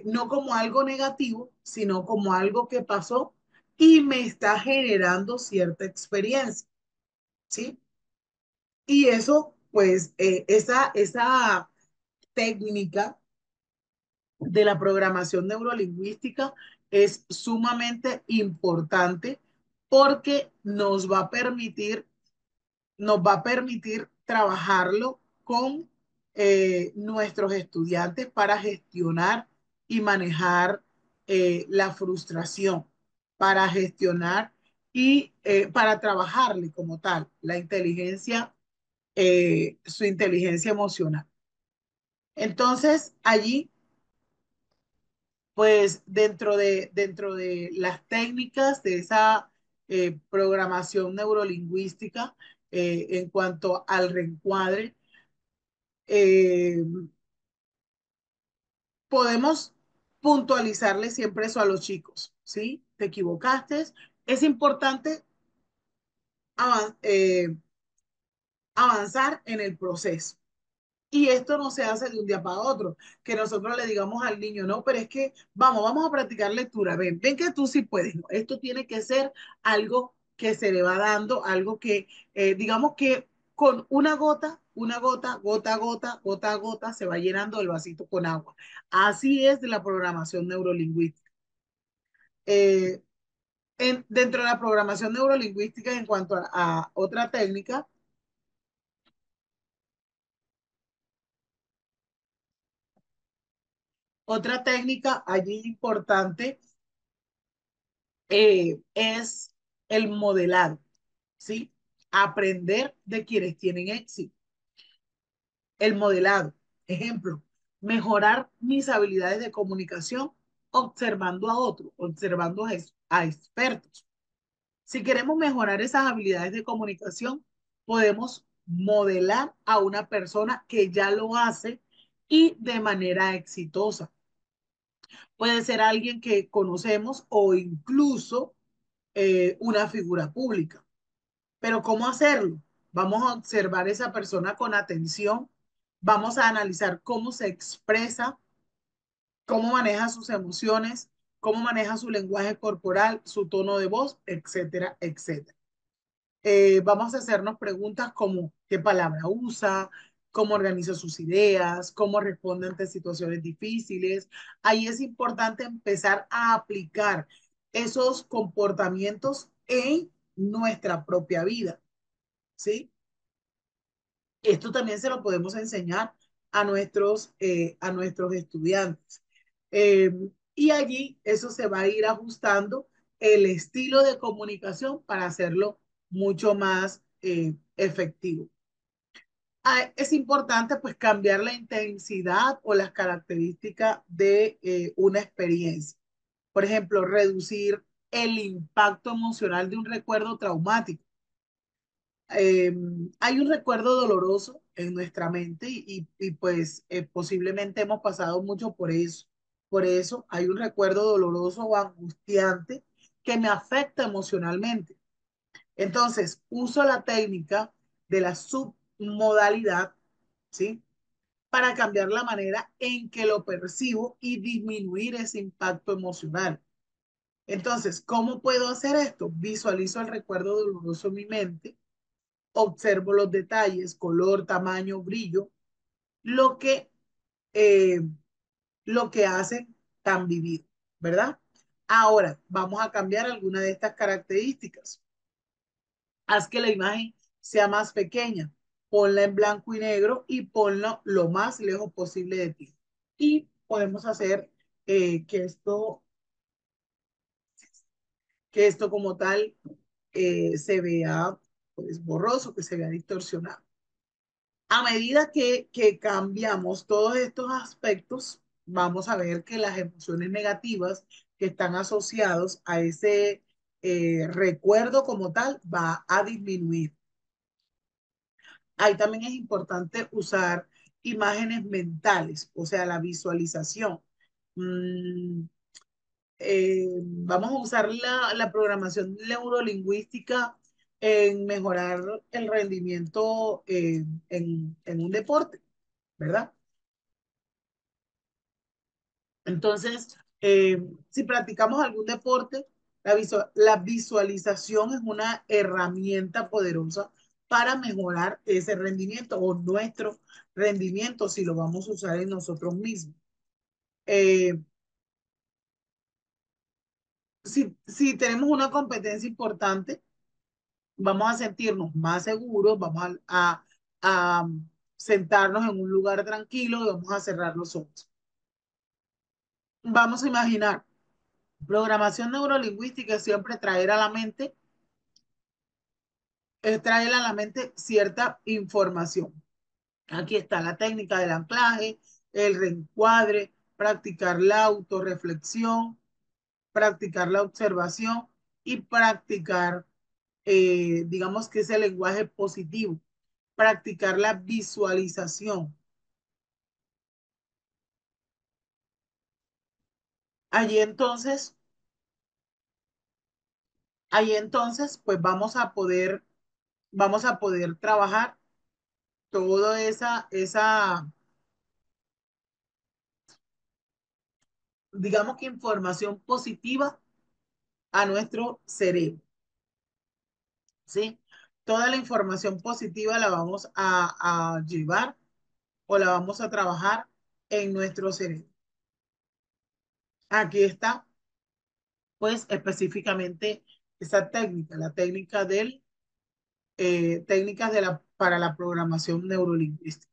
no como algo negativo, sino como algo que pasó y me está generando cierta experiencia, ¿sí? Y eso, pues, esa técnica de la programación neurolingüística es sumamente importante porque nos va a permitir trabajarlo con nuestros estudiantes para gestionar y manejar la frustración, para gestionar y para trabajarle como tal la inteligencia, su inteligencia emocional. Entonces, allí pues dentro de las técnicas de esa programación neurolingüística en cuanto al reencuadre, eh, podemos puntualizarle siempre eso a los chicos, ¿sí? Te equivocaste. Es importante avan avanzar en el proceso. Y esto no se hace de un día para otro, que nosotros le digamos al niño, no, pero es que vamos a practicar lectura, ven que tú sí puedes. No, esto tiene que ser algo que se le va dando, algo que, digamos que con gota a gota, se va llenando el vasito con agua. Así es de la programación neurolingüística. Eh, dentro de la programación neurolingüística, en cuanto a otra técnica, Otra técnica allí importante es el modelado, ¿sí? Aprender de quienes tienen éxito. El modelado, ejemplo, mejorar mis habilidades de comunicación observando a otros, observando a expertos. Si queremos mejorar esas habilidades de comunicación, podemos modelar a una persona que ya lo hace y de manera exitosa. Puede ser alguien que conocemos o incluso una figura pública. Pero ¿cómo hacerlo? Vamos a observar a esa persona con atención, vamos a analizar cómo se expresa, cómo maneja sus emociones, cómo maneja su lenguaje corporal, su tono de voz, etcétera, etcétera. Vamos a hacernos preguntas como qué palabra usa, cómo organiza sus ideas, cómo responde ante situaciones difíciles. Ahí es importante empezar a aplicar esos comportamientos en nuestra propia vida, ¿sí? Esto también se lo podemos enseñar a nuestros estudiantes. Eh, y allí eso se va a ir ajustando el estilo de comunicación para hacerlo mucho más efectivo. Es importante pues cambiar la intensidad o las características de una experiencia. Por ejemplo, reducir el impacto emocional de un recuerdo traumático. eh, Hay un recuerdo doloroso en nuestra mente pues posiblemente hemos pasado mucho por eso. Por eso hay un recuerdo doloroso o angustiante que me afecta emocionalmente. Entonces, uso la técnica de la submodalidad, ¿sí? Para cambiar la manera en que lo percibo y disminuir ese impacto emocional. Entonces, ¿cómo puedo hacer esto? Visualizo el recuerdo doloroso en mi mente, observo los detalles, color, tamaño, brillo, lo que, eh, lo que hacen tan vivido, ¿verdad? Ahora, vamos a cambiar alguna de estas características. Haz que la imagen sea más pequeña, ponla en blanco y negro y ponla lo más lejos posible de ti. Y podemos hacer que esto como tal se vea pues, borroso, que se vea distorsionado. A medida que cambiamos todos estos aspectos, vamos a ver que las emociones negativas que están asociados a ese recuerdo como tal va a disminuir. Ahí también es importante usar imágenes mentales, o sea, la visualización. Mm, Vamos a usar la programación neurolingüística en mejorar el rendimiento en un deporte, ¿verdad? Entonces, si practicamos algún deporte, la visualización es una herramienta poderosa para mejorar ese rendimiento o nuestro rendimiento si lo vamos a usar en nosotros mismos. Eh, si tenemos una competencia importante, vamos a sentirnos más seguros, a sentarnos en un lugar tranquilo y vamos a cerrar los ojos. Vamos a imaginar, programación neurolingüística siempre traer a la mente cierta información. Aquí está la técnica del anclaje, el reencuadre, practicar la autorreflexión, practicar la observación y practicar, digamos que ese lenguaje positivo, practicar la visualización. Allí entonces, pues vamos a poder trabajar toda digamos que información positiva a nuestro cerebro, ¿sí? Toda la información positiva la vamos a llevar o la vamos a trabajar en nuestro cerebro. Aquí está, pues, específicamente esa técnica, la técnica técnicas para la programación neurolingüística.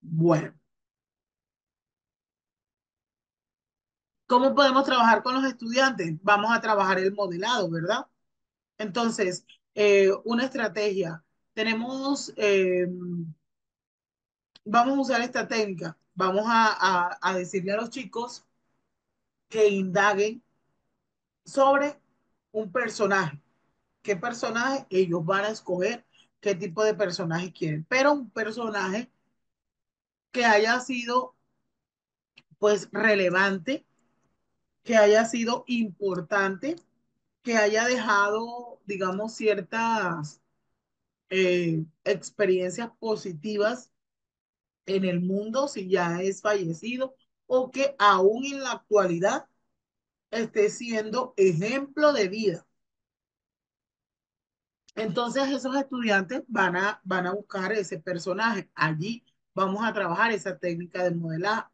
Bueno, ¿cómo podemos trabajar con los estudiantes? Vamos a trabajar el modelado, ¿verdad? Entonces, una estrategia. Tenemos, vamos a usar esta técnica. Vamos a decirle a los chicos que indaguen sobre un personaje. ¿Qué personaje ellos van a escoger? ¿Qué tipo de personaje quieren? Pero un personaje que haya sido, pues, relevante, que haya sido importante, que haya dejado, digamos, ciertas experiencias positivas en el mundo si ya es fallecido o que aún en la actualidad esté siendo ejemplo de vida. Entonces esos estudiantes van a buscar ese personaje. Allí vamos a trabajar esa técnica de modelaje,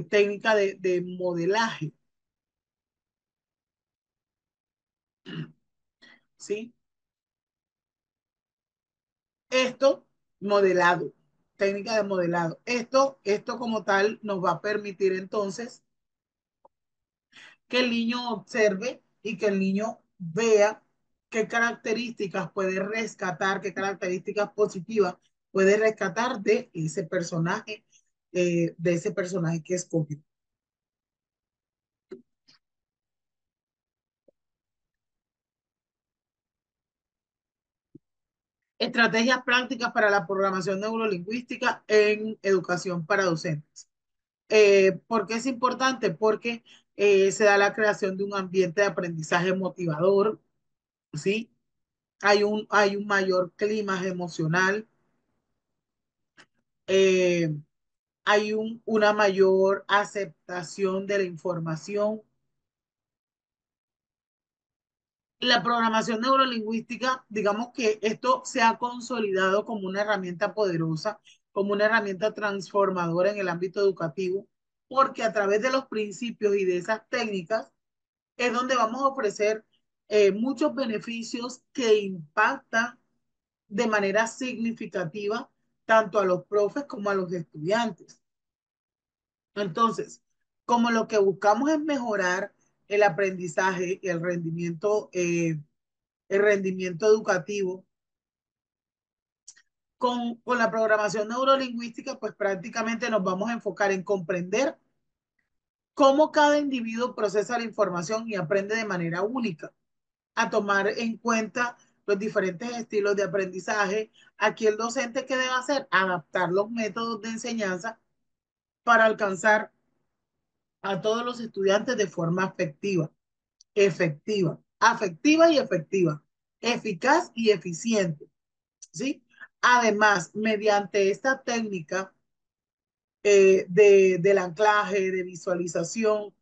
técnica de modelaje, ¿sí? Esto, modelado, técnica de modelado. Esto como tal nos va a permitir entonces que el niño observe y que el niño vea qué características puede rescatar, qué características positivas puede rescatar de ese personaje que escogió. Estrategias prácticas para la programación neurolingüística en educación para docentes. ¿Por qué es importante? Porque se da la creación de un ambiente de aprendizaje motivador, ¿sí? Hay un mayor clima emocional, eh, hay una mayor aceptación de la información. La programación neurolingüística, digamos que esto se ha consolidado como una herramienta poderosa, como una herramienta transformadora en el ámbito educativo, porque a través de los principios y de esas técnicas es donde vamos a ofrecer muchos beneficios que impactan de manera significativa tanto a los profes como a los estudiantes. Entonces, como lo que buscamos es mejorar el aprendizaje, el rendimiento educativo, con la programación neurolingüística, pues prácticamente nos vamos a enfocar en comprender cómo cada individuo procesa la información y aprende de manera única, a tomar en cuenta los diferentes estilos de aprendizaje. Aquí el docente, ¿qué debe hacer? Adaptar los métodos de enseñanza para alcanzar a todos los estudiantes de forma afectiva y efectiva, eficaz y eficiente, ¿sí? Además, mediante esta técnica del anclaje, de visualización,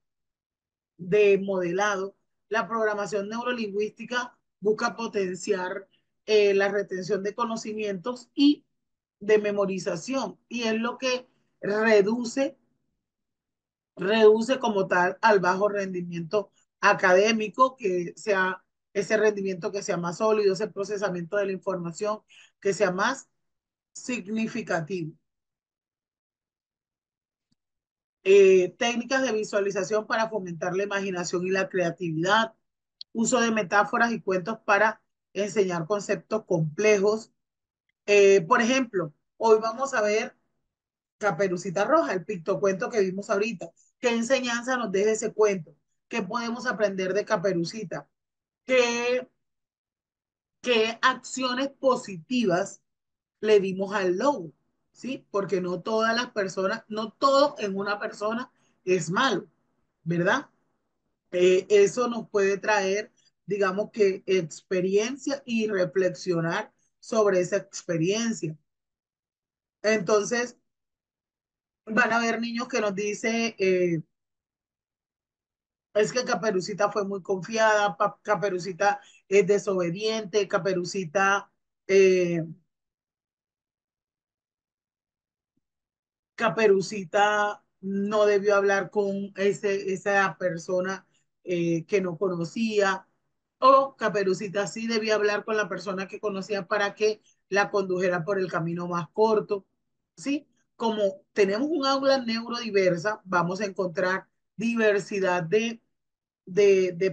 de modelado, la programación neurolingüística busca potenciar la retención de conocimientos y de memorización, y es lo que reduce reduce como tal al bajo rendimiento académico, que sea ese rendimiento que sea más sólido, ese procesamiento de la información que sea más significativo. Técnicas de visualización para fomentar la imaginación y la creatividad, uso de metáforas y cuentos para enseñar conceptos complejos. Por ejemplo, hoy vamos a ver Caperucita Roja, el pictocuento que vimos ahorita. ¿Qué enseñanza nos deja ese cuento? ¿Qué podemos aprender de Caperucita? ¿Qué, qué acciones positivas le dimos al lobo? ¿Sí? Porque no todas las personas, no todo en una persona es malo, ¿verdad? Eso nos puede traer, digamos que, experiencia y reflexionar sobre esa experiencia. Entonces, van a haber niños que nos dicen, es que Caperucita fue muy confiada, Caperucita es desobediente, eh, Caperucita no debió hablar con esa persona que no conocía. O Caperucita sí debía hablar con la persona que conocía para que la condujera por el camino más corto. ¿Sí? Como tenemos un aula neurodiversa, vamos a encontrar diversidad de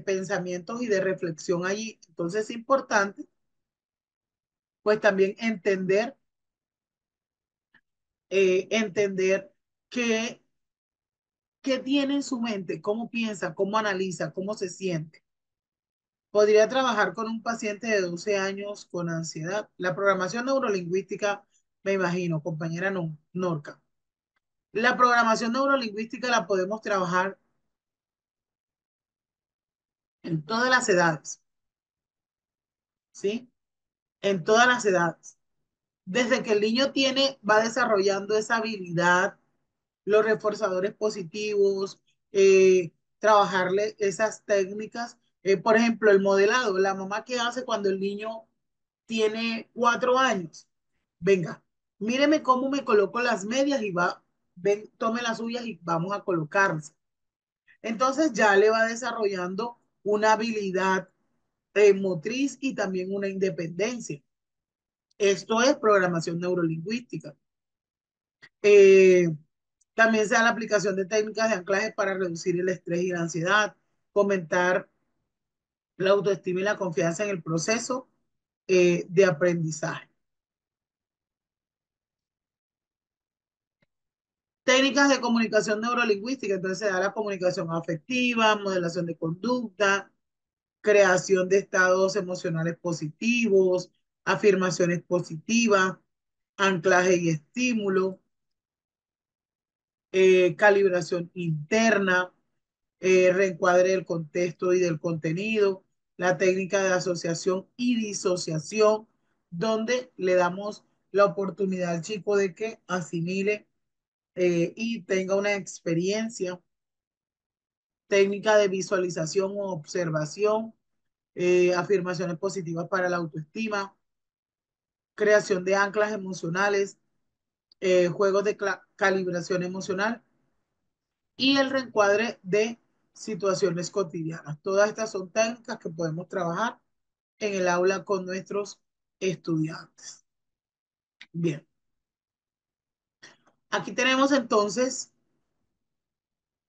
pensamientos y de reflexión allí. Entonces es importante, pues también entender qué, qué tiene en su mente, cómo piensa, cómo analiza, cómo se siente. Podría trabajar con un paciente de 12 años con ansiedad. La programación neurolingüística, me imagino, compañera Norca. La programación neurolingüística la podemos trabajar en todas las edades, ¿sí? En todas las edades. Desde que el niño va desarrollando esa habilidad, los reforzadores positivos, trabajarle esas técnicas. Por ejemplo, el modelado, la mamá que hace cuando el niño tiene 4 años. Venga, míreme cómo me coloco las medias y ven, tome las suyas y vamos a colocarlas. Entonces ya le va desarrollando una habilidad motriz y también una independencia. Esto es programación neurolingüística. Eh, También se da la aplicación de técnicas de anclaje para reducir el estrés y la ansiedad, fomentar la autoestima y la confianza en el proceso de aprendizaje. Técnicas de comunicación neurolingüística, entonces se da la comunicación afectiva, modelación de conducta, creación de estados emocionales positivos, afirmaciones positivas, anclaje y estímulo, calibración interna, reencuadre del contexto y del contenido, la técnica de asociación y disociación, donde le damos la oportunidad al chico de que asimile y tenga una experiencia, técnica de visualización o observación, afirmaciones positivas para la autoestima, creación de anclas emocionales, juegos de calibración emocional y el reencuadre de situaciones cotidianas. Todas estas son técnicas que podemos trabajar en el aula con nuestros estudiantes. Bien, aquí tenemos entonces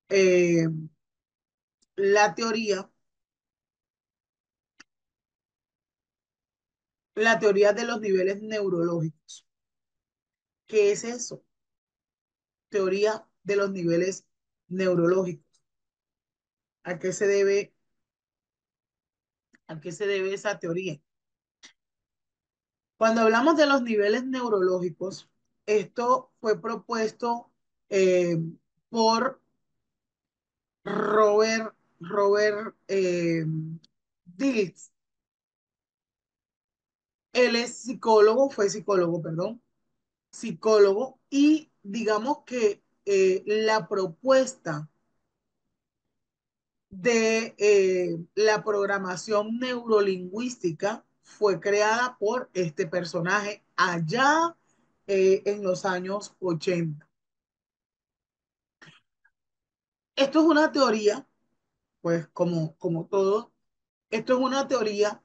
eh, la la teoría de los niveles neurológicos. ¿Qué es eso? Teoría de los niveles neurológicos. ¿A qué se debe, a qué se debe esa teoría? Cuando hablamos de los niveles neurológicos, esto fue propuesto eh, por Robert Dilts. Él es psicólogo, fue psicólogo, perdón, psicólogo, y digamos que la propuesta de la programación neurolingüística fue creada por este personaje allá en los años 80. Esto es una teoría, pues como todo, esto es una teoría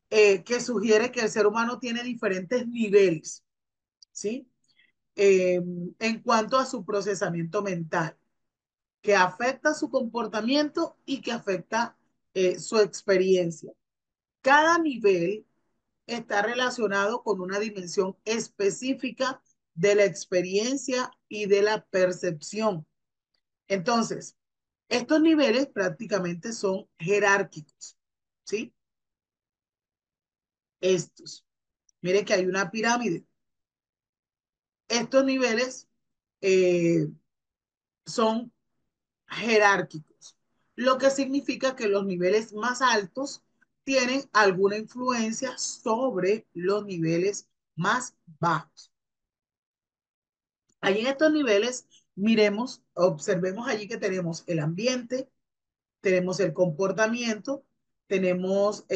que sugiere que el ser humano tiene diferentes niveles, ¿sí? En cuanto a su procesamiento mental, que afecta su comportamiento y que afecta su experiencia. Cada nivel está relacionado con una dimensión específica de la experiencia y de la percepción. Entonces, estos niveles prácticamente son jerárquicos, ¿sí? Estos. Mire que hay una pirámide. Estos niveles eh, son jerárquicos, lo que significa que los niveles más altos tienen alguna influencia sobre los niveles más bajos. Allí en estos niveles, miremos, observemos allí que tenemos el ambiente, tenemos el comportamiento, tenemos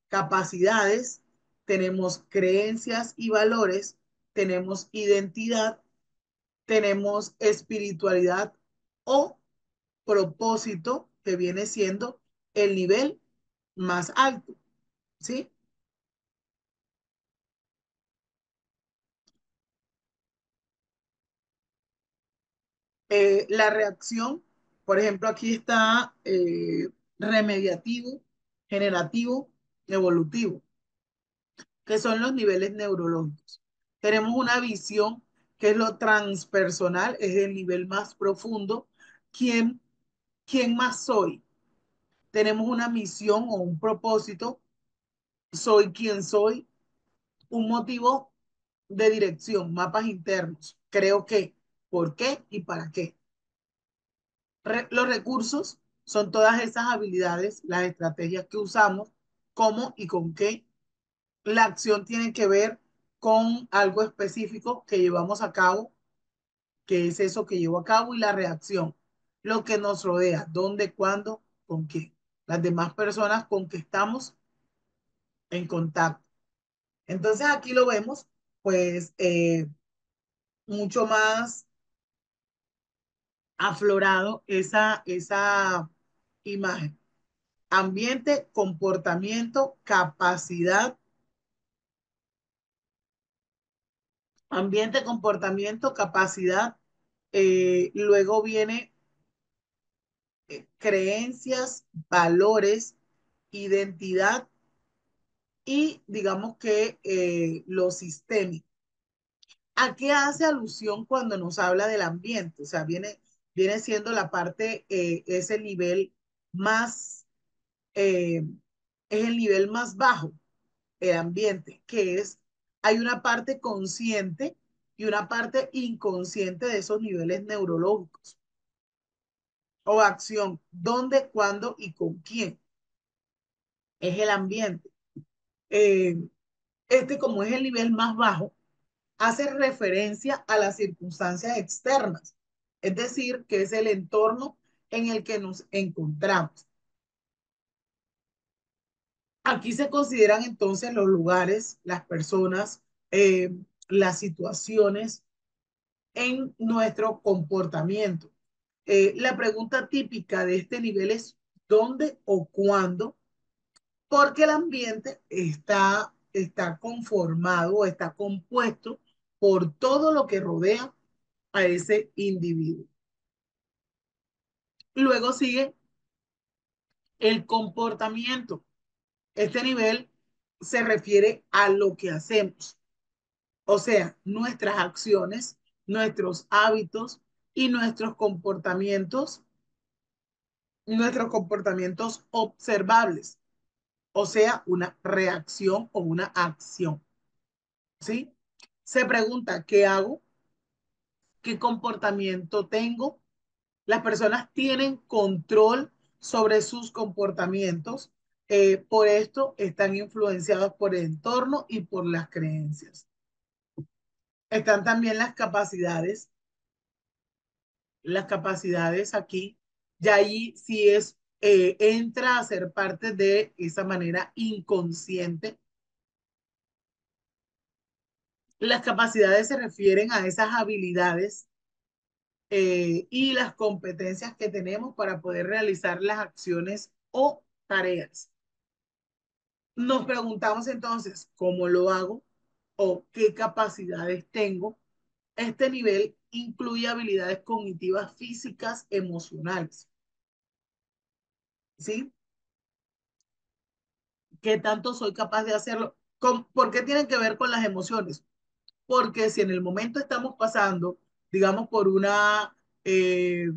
capacidades, tenemos creencias y valores, tenemos identidad, tenemos espiritualidad o propósito, que viene siendo el nivel más alto, ¿sí? La reacción, por ejemplo, aquí está remediativo, generativo, evolutivo, que son los niveles neurológicos. Tenemos una visión que es lo transpersonal, es el nivel más profundo. ¿Quién, quién más soy? Tenemos una misión o un propósito, soy quien soy, un motivo de dirección, mapas internos, creo que, por qué y para qué. Los recursos son todas esas habilidades, las estrategias que usamos, cómo y con qué. La acción tiene que ver con algo específico que llevamos a cabo, que es eso que llevo a cabo, y la reacción, lo que nos rodea, dónde, cuándo, con qué. Las demás personas con que estamos en contacto. Entonces aquí lo vemos, pues, mucho más aflorado esa imagen. Ambiente, comportamiento, capacidad. Ambiente, comportamiento, capacidad. Luego viene creencias, valores, identidad y digamos que lo sistémico. ¿A qué hace alusión cuando nos habla del ambiente? O sea, viene siendo la parte, ese nivel más, eh, es el nivel más bajo, el ambiente, que es, hay una parte consciente y una parte inconsciente de esos niveles neurológicos o acción, dónde, cuándo y con quién. Es el ambiente. Eh, como es el nivel más bajo, hace referencia a las circunstancias externas, es decir, que es el entorno en el que nos encontramos. Aquí se consideran entonces los lugares, las personas, las situaciones en nuestro comportamiento. La pregunta típica de este nivel es ¿dónde o cuándo? Porque el ambiente está conformado o está compuesto por todo lo que rodea a ese individuo. Luego sigue el comportamiento. Este nivel se refiere a lo que hacemos, o sea, nuestras acciones, nuestros hábitos y nuestros comportamientos observables, o sea, una reacción o una acción, ¿sí? Se pregunta, ¿qué hago? ¿Qué comportamiento tengo? Las personas tienen control sobre sus comportamientos, por esto están influenciados por el entorno y por las creencias. Están también las capacidades aquí, ya allí sí entra a ser parte de esa manera inconsciente. Las capacidades se refieren a esas habilidades y las competencias que tenemos para poder realizar las acciones o tareas. Nos preguntamos entonces, ¿cómo lo hago? ¿O qué capacidades tengo? Este nivel incluye habilidades cognitivas físicas, emocionales, ¿sí? ¿Qué tanto soy capaz de hacerlo? ¿Por qué tienen que ver con las emociones? Porque si en el momento estamos pasando, digamos, eh,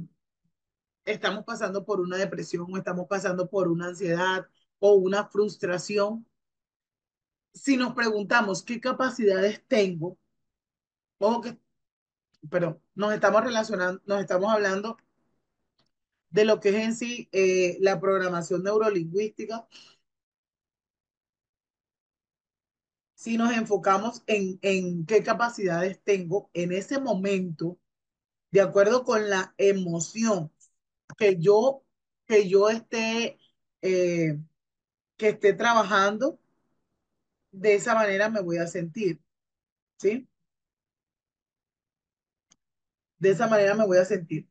estamos pasando por una depresión o estamos pasando por una ansiedad o una frustración, si nos preguntamos qué capacidades tengo, ojo que, pero nos estamos relacionando, nos estamos hablando de lo que es en sí la programación neurolingüística. Si nos enfocamos en qué capacidades tengo en ese momento, de acuerdo con la emoción que yo, que yo eh, que esté trabajando, de esa manera me voy a sentir, ¿sí? De esa manera me voy a sentir.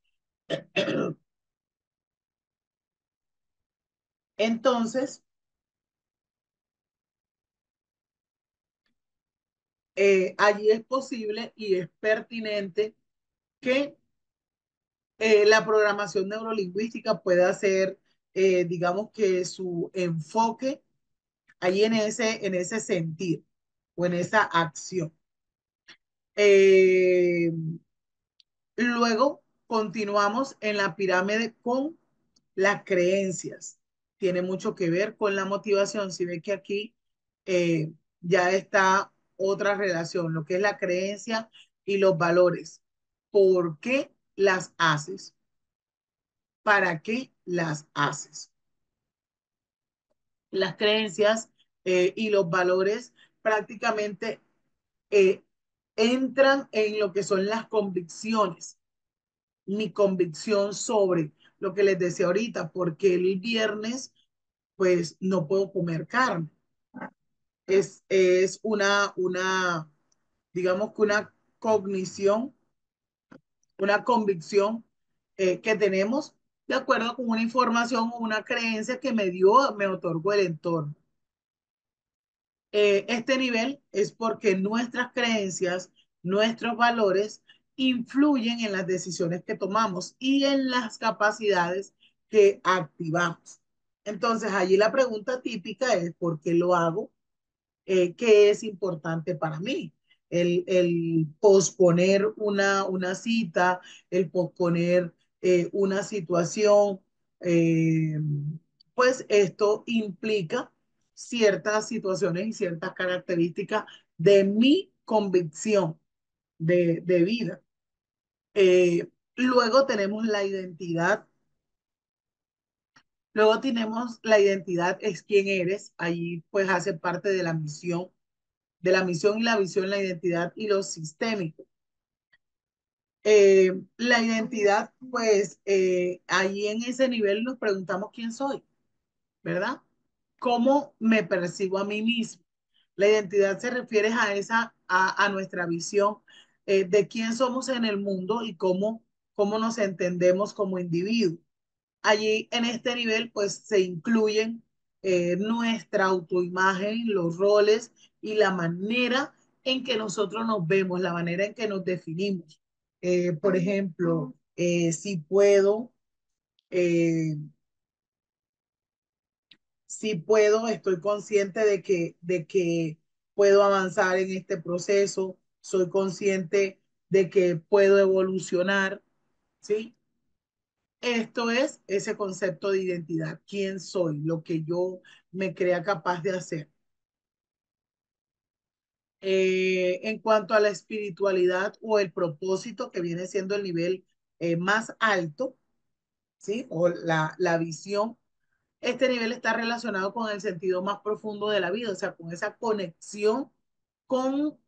Entonces, allí es posible y es pertinente que la programación neurolingüística pueda ser, digamos que su enfoque ahí en ese sentir o en esa acción. Eh, Luego continuamos en la pirámide con las creencias. Tiene mucho que ver con la motivación. Si ve que aquí eh, ya está otra relación, lo que es la creencia y los valores. ¿Por qué las haces? ¿Para qué las haces? Las creencias y los valores prácticamente eh, entran en lo que son las convicciones. Mi convicción sobre lo que les decía ahorita, porque el viernes pues no puedo comer carne. Es digamos que una cognición, una convicción que tenemos de acuerdo con una información o una creencia que me otorgó el entorno. Este nivel es porque nuestras creencias, nuestros valores influyen en las decisiones que tomamos y en las capacidades que activamos. Entonces, allí la pregunta típica es, ¿por qué lo hago? ¿Qué es importante para mí? El posponer una cita, el posponer una situación, eh, pues esto implica ciertas situaciones y ciertas características de mi convicción de vida. Luego tenemos la identidad. Luego tenemos la identidad, es quién eres. Allí pues hace parte de la misión y la visión, la identidad y lo sistémico. La identidad, pues ahí en ese nivel nos preguntamos quién soy, ¿verdad? ¿Cómo me percibo a mí mismo? La identidad se refiere a nuestra visión de quién somos en el mundo y cómo nos entendemos como individuos. Allí en este nivel pues se incluyen nuestra autoimagen, los roles y la manera en que nosotros nos vemos, la manera en que nos definimos. Por ejemplo, eh, si puedo, estoy consciente de que puedo avanzar en este proceso, soy consciente de que puedo evolucionar, ¿sí? Esto es ese concepto de identidad. ¿Quién soy? Lo que yo me crea capaz de hacer. En cuanto a la espiritualidad o el propósito, que viene siendo el nivel más alto, ¿sí? O la visión, este nivel está relacionado con el sentido más profundo de la vida, o sea, con esa conexión con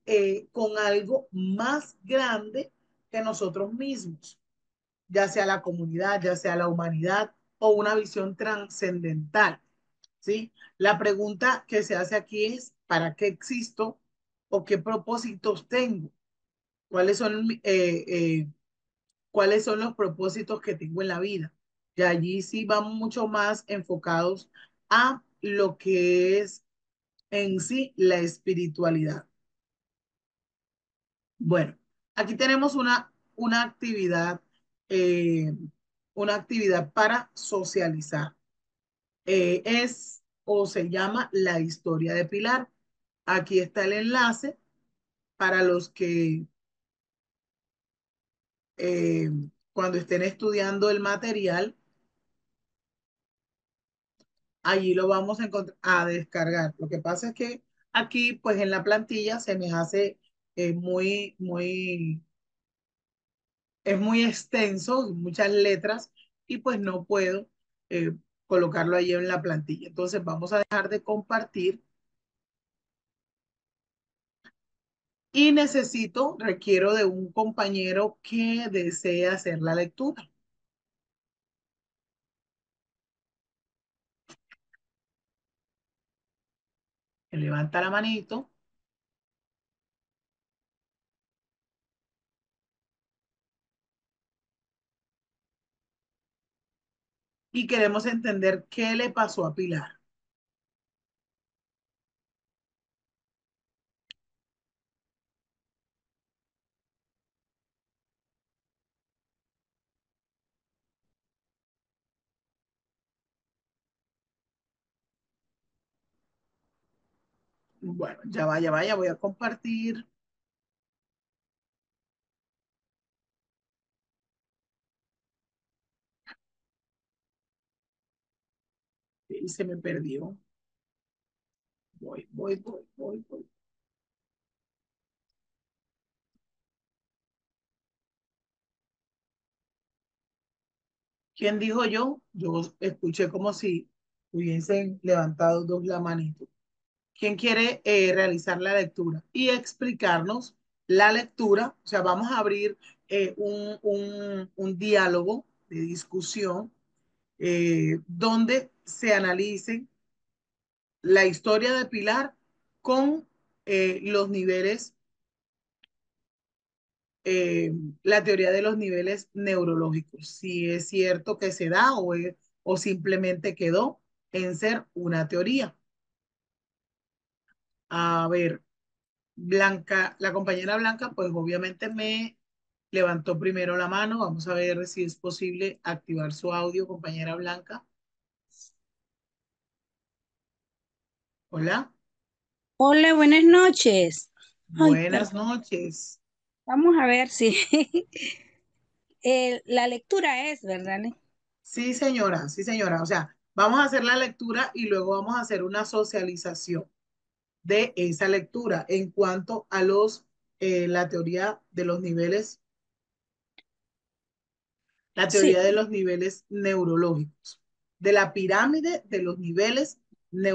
algo más grande que nosotros mismos, ya sea la comunidad, ya sea la humanidad o una visión trascendental, ¿sí? La pregunta que se hace aquí es, ¿para qué existo o qué propósitos tengo? ¿Cuáles son, cuáles son los propósitos que tengo en la vida? Y allí sí vamos mucho más enfocados a lo que es en sí la espiritualidad. Bueno, aquí tenemos eh, una actividad para socializar. Es o se llama la historia de Pilar. Aquí está el enlace para los que eh, cuando estén estudiando el material, allí lo vamos a encontrar a descargar. Lo que pasa es que aquí, pues en la plantilla se me hace es muy extenso, muchas letras, y pues no puedo eh, colocarlo ahí en la plantilla. Entonces vamos a dejar de compartir y requiero de un compañero que desee hacer la lectura. Que levanta la manito y queremos entender qué le pasó a Pilar. Bueno, ya vaya, voy a compartir. Y se me perdió. Voy. ¿Quién dijo yo? Yo escuché como si hubiesen levantado dos la manito. ¿Quién quiere realizar la lectura y explicarnos la lectura? O sea, vamos a abrir un diálogo de discusión donde se analicen la historia de Pilar con los niveles, eh, la teoría de los niveles neurológicos, si es cierto que se da o simplemente quedó en ser una teoría. A ver, Blanca, la compañera Blanca, pues obviamente me levantó primero la mano. Vamos a ver si es posible activar su audio, compañera Blanca. Hola, Hola, buenas noches. Ay, buenas perdón. noches. Vamos a ver si la lectura es, ¿verdad? ¿Ne? Sí, señora, sí, señora. O sea, vamos a hacer la lectura y luego vamos a hacer una socialización de esa lectura en cuanto a la teoría de los niveles, la Sí, teoría de los niveles neurológicos, de la pirámide de los niveles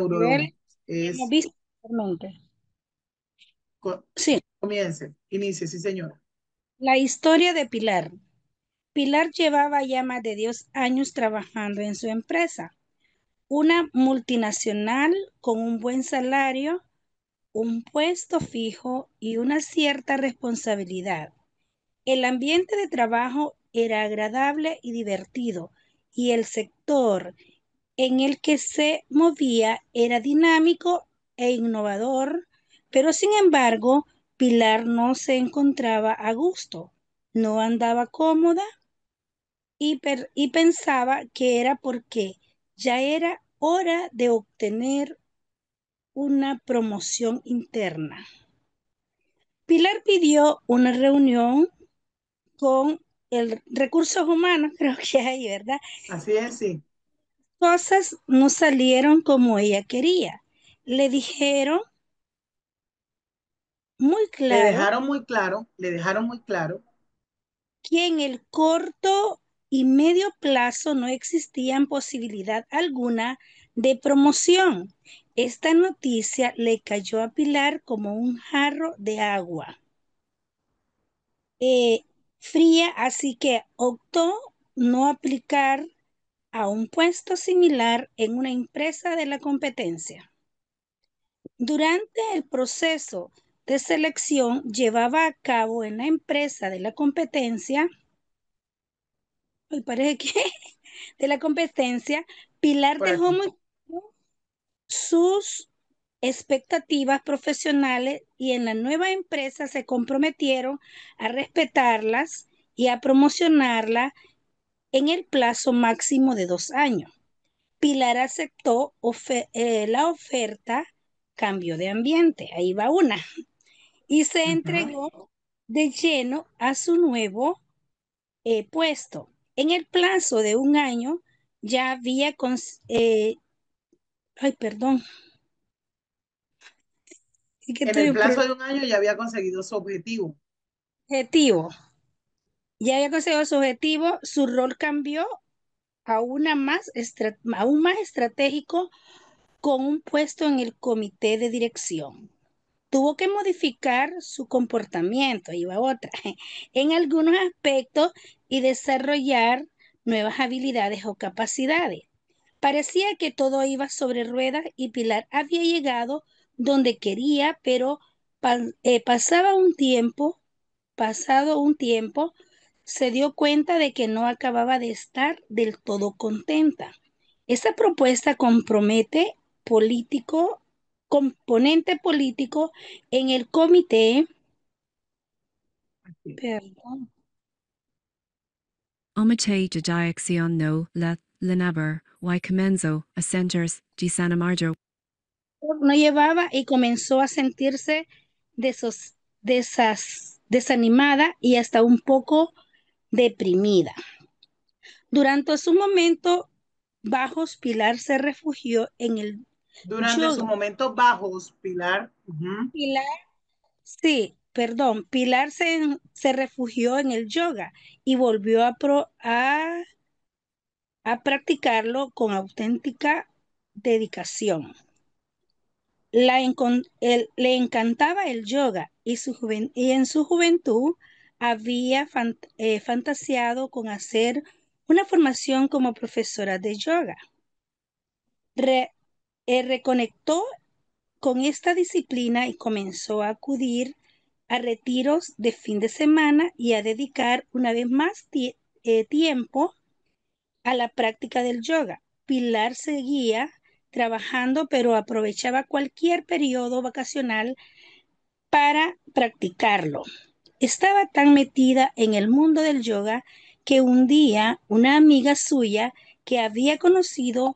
niveles neurológicos. que hemos Es, visto anteriormente. co- Sí, comience, inicie, sí, señora. la historia de Pilar. Pilar llevaba ya más de 10 años trabajando en su empresa, una multinacional con un buen salario, un puesto fijo y una cierta responsabilidad. El ambiente de trabajo era agradable y divertido, y el sector en el que se movía era dinámico e innovador, pero sin embargo, Pilar no se encontraba a gusto, no andaba cómoda y pensaba que era porque ya era hora de obtener una promoción interna. Pilar pidió una reunión con el recursos humanos, creo que hay, ¿verdad? Así es, sí. Cosas no salieron como ella quería. Le dijeron muy claro Le dejaron muy claro. que en el corto y medio plazo no existían posibilidad alguna de promoción. Esta noticia le cayó a Pilar como un jarro de agua eh, fría, así que optó no aplicar a un puesto similar en una empresa de la competencia. Durante el proceso de selección llevaba a cabo en la empresa de la competencia, hoy parece que de la competencia, Pilar Por dejó aquí. muy claro sus expectativas profesionales y en la nueva empresa se comprometieron a respetarlas y a promocionarla en el plazo máximo de 2 años. Pilar aceptó la oferta, cambio de ambiente, ahí va una, y se Ajá. entregó de lleno a su nuevo puesto. En el plazo de 1 año ya había, ay, perdón, es que En estoy el un plazo de un año ya había conseguido su objetivo. objetivo. Ya había conseguido su objetivo, su rol cambió a aún más estratégico con un puesto en el comité de dirección. Tuvo que modificar su comportamiento, ahí va otra, en algunos aspectos y desarrollar nuevas habilidades o capacidades. Parecía que todo iba sobre ruedas y Pilar había llegado donde quería, pero pasado un tiempo, se dio cuenta de que no acababa de estar del todo contenta. Esa propuesta componente político en el comité, perdón, Omite de diacción no le lenaber, y comenzo a centers de Sanamarjo. no llevaba y comenzó a sentirse desanimada y hasta un poco deprimida. Durante su momento bajos, Pilar se refugió en el Durante sus yoga. momentos bajos, Pilar. Ujú. Pilar, sí, perdón, Pilar se refugió en el yoga y volvió a practicarlo con auténtica dedicación. Le encantaba el yoga y en su juventud había fantaseado con hacer una formación como profesora de yoga. Re- Reconectó con esta disciplina y comenzó a acudir a retiros de fin de semana y a dedicar una vez más tiempo a la práctica del yoga. Pilar seguía trabajando, pero aprovechaba cualquier periodo vacacional para practicarlo. Estaba tan metida en el mundo del yoga que un día una amiga suya que había conocido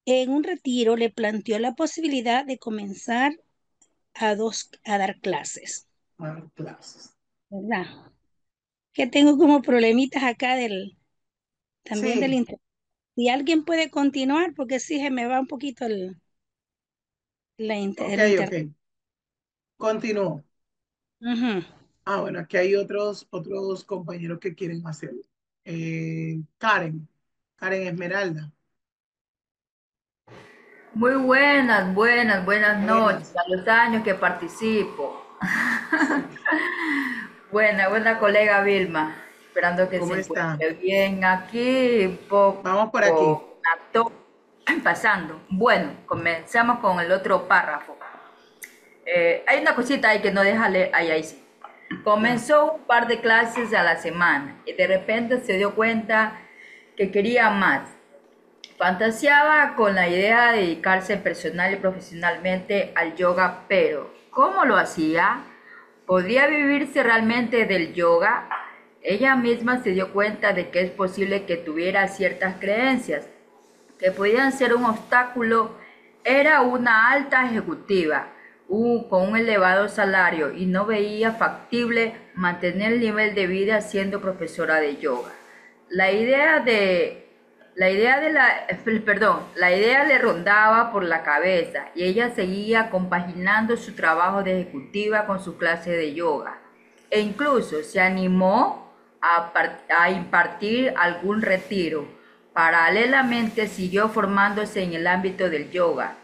en un retiro le planteó la posibilidad de comenzar a dar clases, Ah, clases. ¿verdad? Que tengo como problemitas acá también del Sí, internet. Si alguien puede continuar, porque sí se me va un poquito ok, el ok. internet. Continúo. Ujú. Ah, bueno, aquí hay otros compañeros que quieren hacerlo. Karen, Karen Esmeralda. Muy buenas noches. Buenas. A los años que participo. Sí. Buena colega Vilma. Esperando que se ¿Cómo está? encuentre bien. Aquí un Vamos por aquí. poco pasando. Bueno, comenzamos con el otro párrafo. Hay una cosita ahí que no deja leer. Ahí sí. Ya. Comenzó un par de clases a la semana y de repente se dio cuenta que quería más. Fantaseaba con la idea de dedicarse personal y profesionalmente al yoga, pero ¿cómo lo hacía? ¿Podría vivirse realmente del yoga? Ella misma se dio cuenta de que es posible que tuviera ciertas creencias que podían ser un obstáculo. Era una alta ejecutiva con un elevado salario y no veía factible mantener el nivel de vida siendo profesora de yoga. La idea de la idea le rondaba por la cabeza y ella seguía compaginando su trabajo de ejecutiva con su clase de yoga. E incluso se animó a impartir algún retiro. Paralelamente siguió formándose en el ámbito del yoga.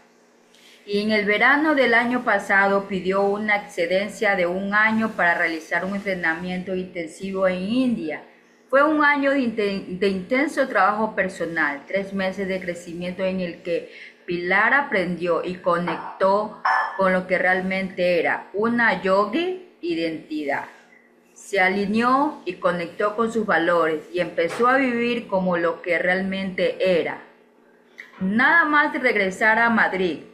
Y en el verano del año pasado pidió una excedencia de un año para realizar un entrenamiento intensivo en India. Fue un año de intenso trabajo personal, 3 meses de crecimiento en el que Pilar aprendió y conectó con lo que realmente era una yogi identidad. Se alineó y conectó con sus valores y empezó a vivir como lo que realmente era. Nada más de regresar a Madrid,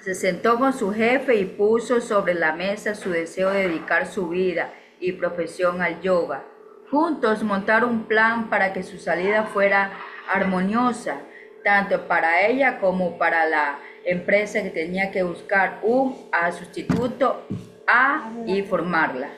se sentó con su jefe y puso sobre la mesa su deseo de dedicar su vida y profesión al yoga. Juntos montaron un plan para que su salida fuera armoniosa, tanto para ella como para la empresa que tenía que buscar un sustituto y formarla.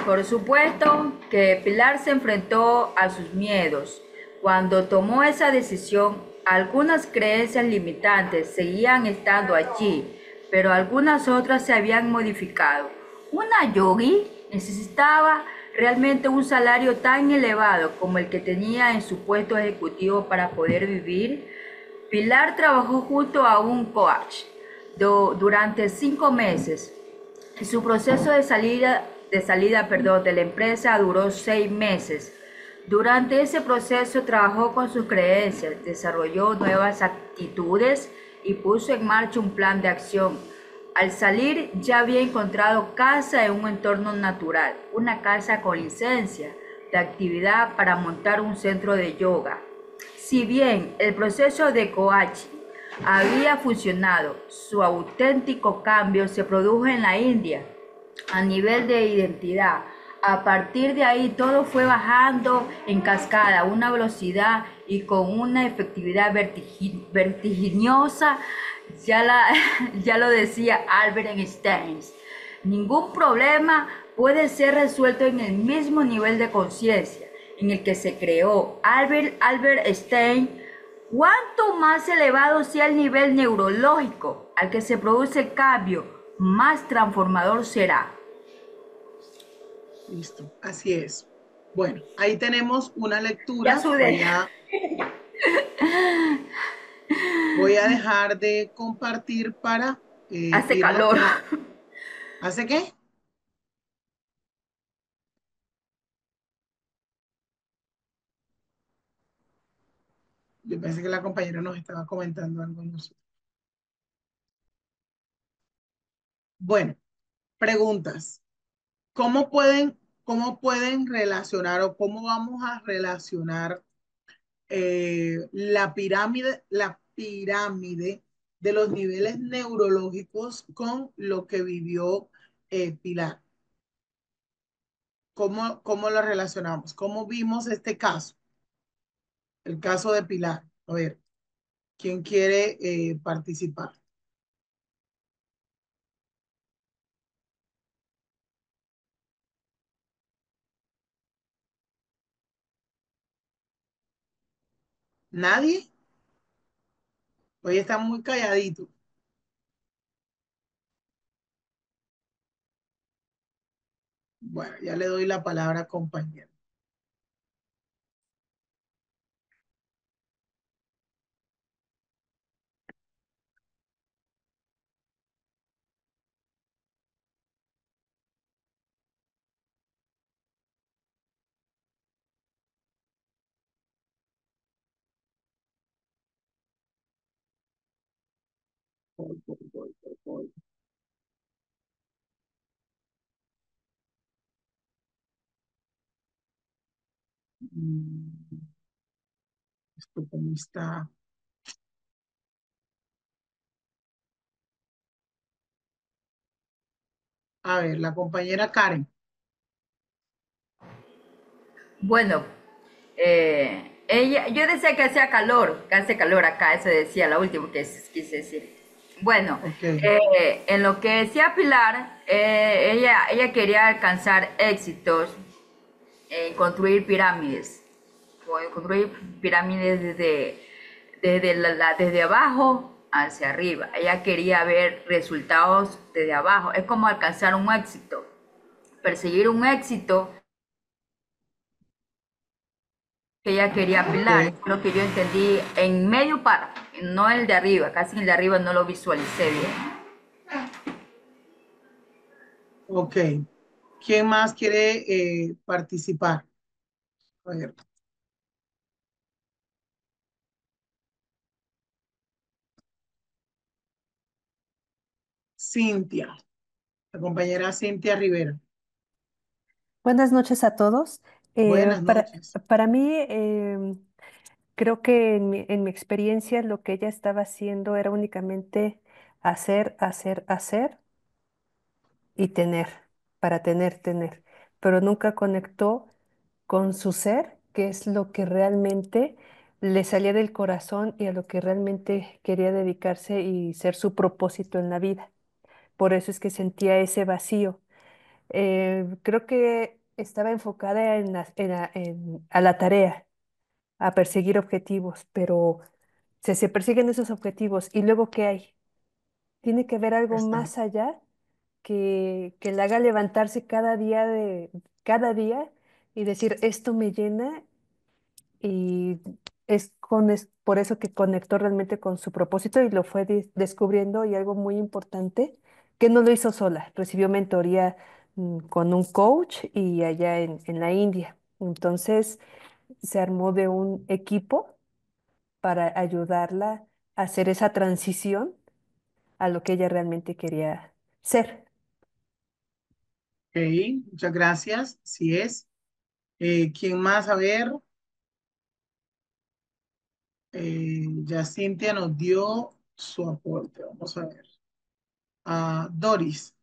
Por supuesto que Pilar se enfrentó a sus miedos. Cuando tomó esa decisión, algunas creencias limitantes seguían estando allí, pero algunas otras se habían modificado. Una yogi necesitaba realmente un salario tan elevado como el que tenía en su puesto ejecutivo para poder vivir. Pilar trabajó junto a un coach durante 5 meses. Su proceso de la empresa duró 6 meses. Durante ese proceso trabajó con sus creencias, desarrolló nuevas actitudes y puso en marcha un plan de acción. Al salir ya había encontrado casa en un entorno natural, una casa con licencia de actividad para montar un centro de yoga. Si bien el proceso de coaching había funcionado, su auténtico cambio se produjo en la India. A nivel de identidad, A partir de ahí todo fue bajando en cascada, a una velocidad y con una efectividad vertiginosa, ya, ya lo decía Albert Einstein. Ningún problema puede ser resuelto en el mismo nivel de conciencia en el que se creó. Albert Einstein, cuanto más elevado sea el nivel neurológico al que se produce el cambio, más transformador será. Listo, así es. Bueno, ahí tenemos una Ya lectura. sudé. Voy a dejar de compartir para Hace irnos calor. con la... ¿Hace qué? Yo pensé que la compañera nos estaba comentando algo. No sé. Bueno, preguntas. Cómo pueden relacionar o cómo vamos a relacionar la pirámide de los niveles neurológicos con lo que vivió Pilar? ¿Cómo lo relacionamos? ¿Cómo vimos este caso? El caso de Pilar. A ver, ¿quién quiere participar? ¿Nadie? Hoy están muy calladitos. Bueno, ya le doy la palabra, compañero. Voy. Mm, ¿Esto cómo está? A ver, la compañera Karen. Bueno, yo decía que hacía calor, que hace calor acá, eso decía la última que quise decir. Bueno, Ok, en lo que decía Pilar, ella quería alcanzar éxitos en construir pirámides, construir pirámides desde abajo hacia arriba. Ella quería ver resultados desde abajo. Es como alcanzar un éxito, perseguir un éxito que ella quería apilar, ok, lo que yo entendí en medio párrafo, no el de arriba, casi el de arriba no lo visualicé bien. ok. ¿Quién más quiere participar? A ver, Cintia, la compañera Cintia Rivera. Buenas noches a todos. Eh, Buenas para, noches. para mí, creo que en mi experiencia lo que ella estaba haciendo era únicamente hacer, hacer, hacer y tener, para tener, pero nunca conectó con su ser, que es lo que realmente le salía del corazón y a lo que realmente quería dedicarse y ser su propósito en la vida. Por eso es que sentía ese vacío. Creo que estaba enfocada a la tarea, a perseguir objetivos, pero se persiguen esos objetivos y luego ¿qué hay? Tiene que haber algo Está. más allá que le haga levantarse cada día y decir, esto me llena y es por eso que conectó realmente con su propósito y lo fue descubriendo y algo muy importante, que no lo hizo sola, recibió mentoría con un coach y allá en la India. Entonces se armó de un equipo para ayudarla a hacer esa transición a lo que ella realmente quería ser. Ok, muchas gracias. Así es. ¿Quién más? A ver, ya Cintia nos dio su aporte. Vamos a ver. Doris.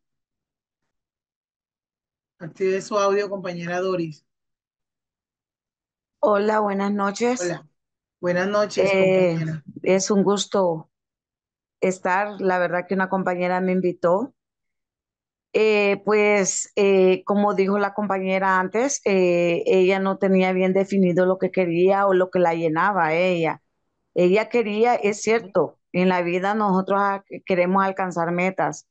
Active su audio, compañera Doris. Hola, buenas noches. Hola. Buenas noches, Eh, compañera. es un gusto estar. La verdad que una compañera me invitó. Como dijo la compañera antes, ella no tenía bien definido lo que quería o lo que la llenaba a ella. Ella quería, es cierto, en la vida nosotros queremos alcanzar metas,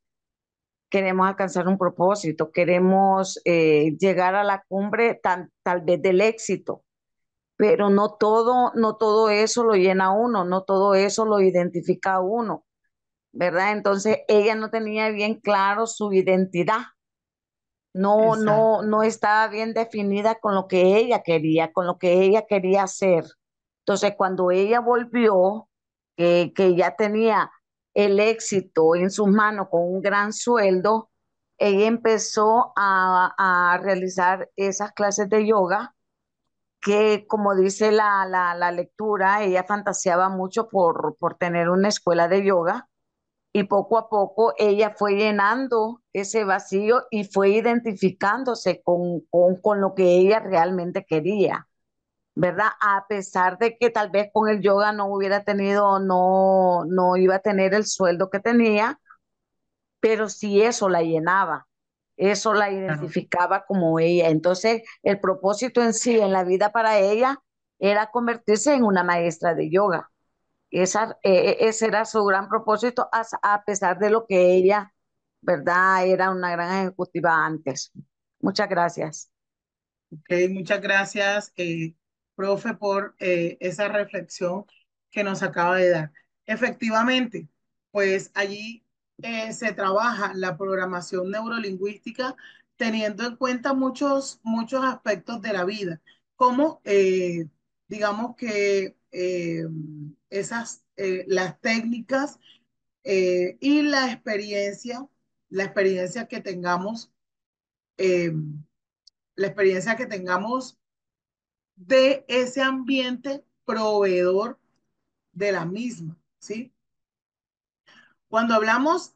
queremos alcanzar un propósito, queremos llegar a la cumbre tal vez del éxito, pero no todo eso lo llena a uno, no todo eso lo identifica a uno, ¿verdad? Entonces ella no tenía bien claro su identidad, Exacto. no estaba bien definida con lo que ella quería, con lo que ella quería hacer. Entonces cuando ella volvió, que ya tenía el éxito en sus manos con un gran sueldo, ella empezó a realizar esas clases de yoga que, como dice la lectura, ella fantaseaba mucho por tener una escuela de yoga y poco a poco ella fue llenando ese vacío y fue identificándose con lo que ella realmente quería, ¿verdad? A pesar de que tal vez con el yoga no hubiera tenido, no iba a tener el sueldo que tenía, pero sí eso la llenaba, eso la Claro. identificaba como ella. Entonces, el propósito en sí, en la vida para ella, era convertirse en una maestra de yoga. Ese era su gran propósito, a pesar de lo que ella, ¿verdad? Era una gran ejecutiva antes. Muchas gracias. Ok, muchas gracias, profe, por esa reflexión que nos acaba de dar. Efectivamente, pues allí se trabaja la programación neurolingüística teniendo en cuenta muchos aspectos de la vida, como digamos que las técnicas y la experiencia que tengamos, eh, la experiencia que tengamos de ese ambiente proveedor de la misma, ¿sí? Cuando hablamos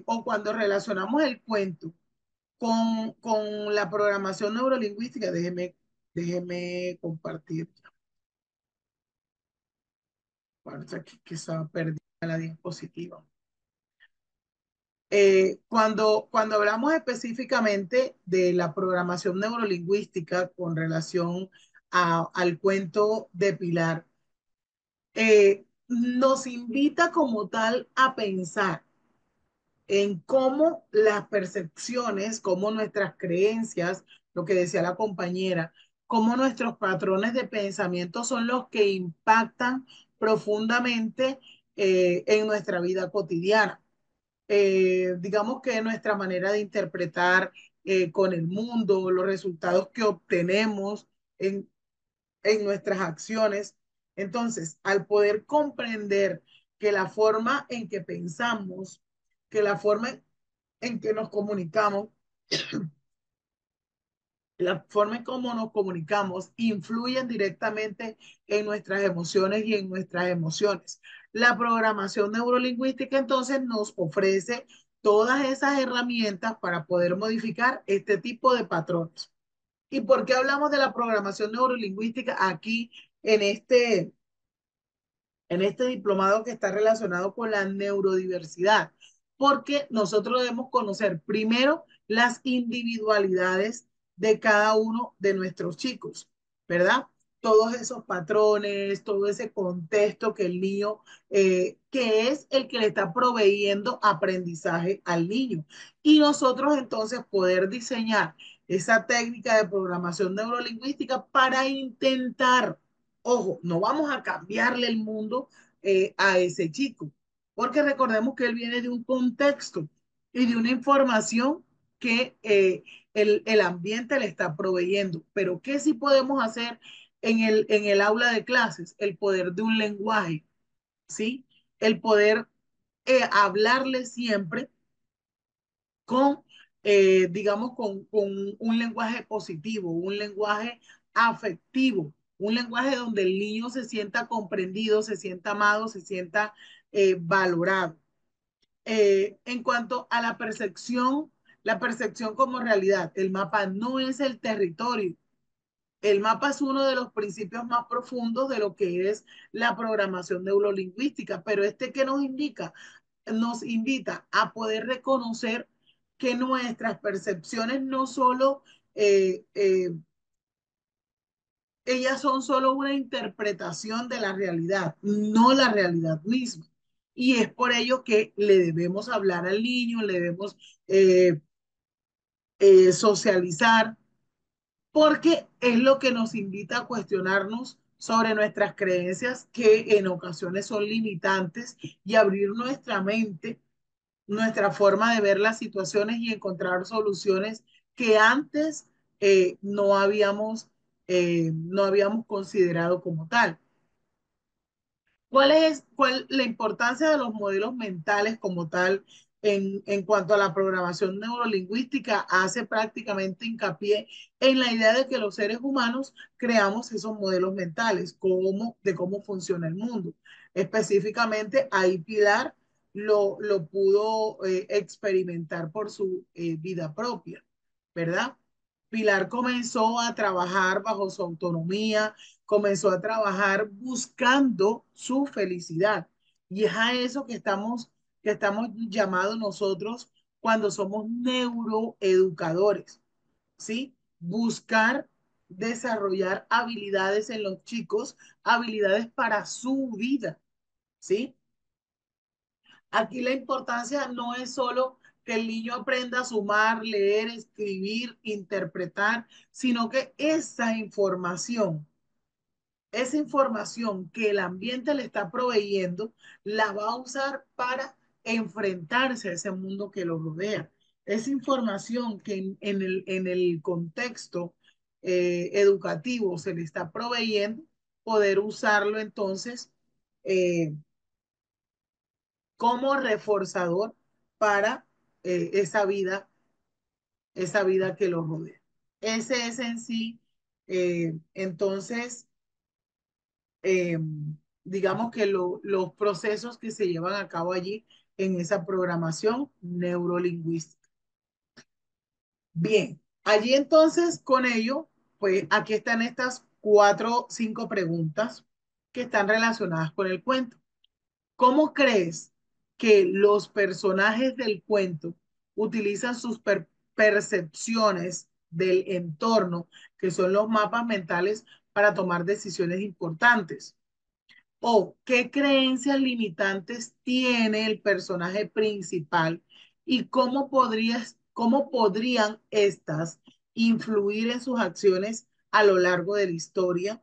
o cuando relacionamos el cuento con la programación neurolingüística, déjeme compartir, parece que estaba perdida la diapositiva. Cuando hablamos específicamente de la programación neurolingüística con relación al cuento de Pilar, nos invita como tal a pensar en cómo las percepciones, cómo nuestras creencias, lo que decía la compañera, cómo nuestros patrones de pensamiento son los que impactan profundamente en nuestra vida cotidiana. Digamos que nuestra manera de interpretar con el mundo, los resultados que obtenemos en, en nuestras acciones. Entonces, al poder comprender que la forma en que pensamos, que la forma en que nos comunicamos, la forma en cómo nos comunicamos influyen directamente en nuestras emociones y en nuestras emociones. La programación neurolingüística entonces nos ofrece todas esas herramientas para poder modificar este tipo de patrones. ¿Y por qué hablamos de la programación neurolingüística aquí en este diplomado que está relacionado con la neurodiversidad? Porque nosotros debemos conocer primero las individualidades de cada uno de nuestros chicos, ¿verdad? Todos esos patrones, todo ese contexto que el niño, que es el que le está proveyendo aprendizaje al niño. Y nosotros entonces poder diseñar esa técnica de programación neurolingüística para intentar, ojo, no vamos a cambiarle el mundo a ese chico, porque recordemos que él viene de un contexto y de una información que el ambiente le está proveyendo. Pero ¿qué sí podemos hacer en el aula de clases? El poder de un lenguaje, ¿sí? El poder hablarle siempre con, digamos, con un lenguaje positivo, un lenguaje afectivo, un lenguaje donde el niño se sienta comprendido, se sienta amado, se sienta valorado. En cuanto a la percepción la percepción como realidad. El mapa no es el territorio. El mapa es uno de los principios más profundos de lo que es la programación neurolingüística, pero este que nos indica, nos invita a poder reconocer que nuestras percepciones no solo, eh, eh, ellas son solo una interpretación de la realidad, no la realidad misma. Y es por ello que le debemos hablar al niño, le debemos eh, socializar, porque es lo que nos invita a cuestionarnos sobre nuestras creencias que en ocasiones son limitantes y abrir nuestra mente, nuestra forma de ver las situaciones y encontrar soluciones que antes no habíamos considerado como tal. ¿Cuál la importancia de los modelos mentales como tal en cuanto a la programación neurolingüística? Hace prácticamente hincapié en la idea de que los seres humanos creamos esos modelos mentales, de cómo funciona el mundo. Específicamente, ahí Pilar lo pudo experimentar por su vida propia, ¿verdad? Pilar comenzó a trabajar bajo su autonomía, comenzó a trabajar buscando su felicidad. Y es a eso que estamos llamados nosotros cuando somos neuroeducadores, ¿sí? Buscar desarrollar habilidades en los chicos, habilidades para su vida, ¿sí? Aquí la importancia no es solo que el niño aprenda a sumar, leer, escribir, interpretar, sino que esa información que el ambiente le está proveyendo, la va a usar para enfrentarse a ese mundo que lo rodea. Esa información que en el contexto educativo se le está proveyendo, poder usarlo entonces eh, como reforzador para eh, esa vida, esa vida que lo rodea. Ese es en sí, entonces, eh, digamos que los procesos que se llevan a cabo allí en esa programación neurolingüística. Bien, allí entonces con ello, pues aquí están estas 4 o 5 preguntas que están relacionadas con el cuento. ¿Cómo crees que los personajes del cuento utilizan sus percepciones del entorno, que son los mapas mentales, para tomar decisiones importantes? ¿O qué creencias limitantes tiene el personaje principal y cómo podrían estas influir en sus acciones a lo largo de la historia?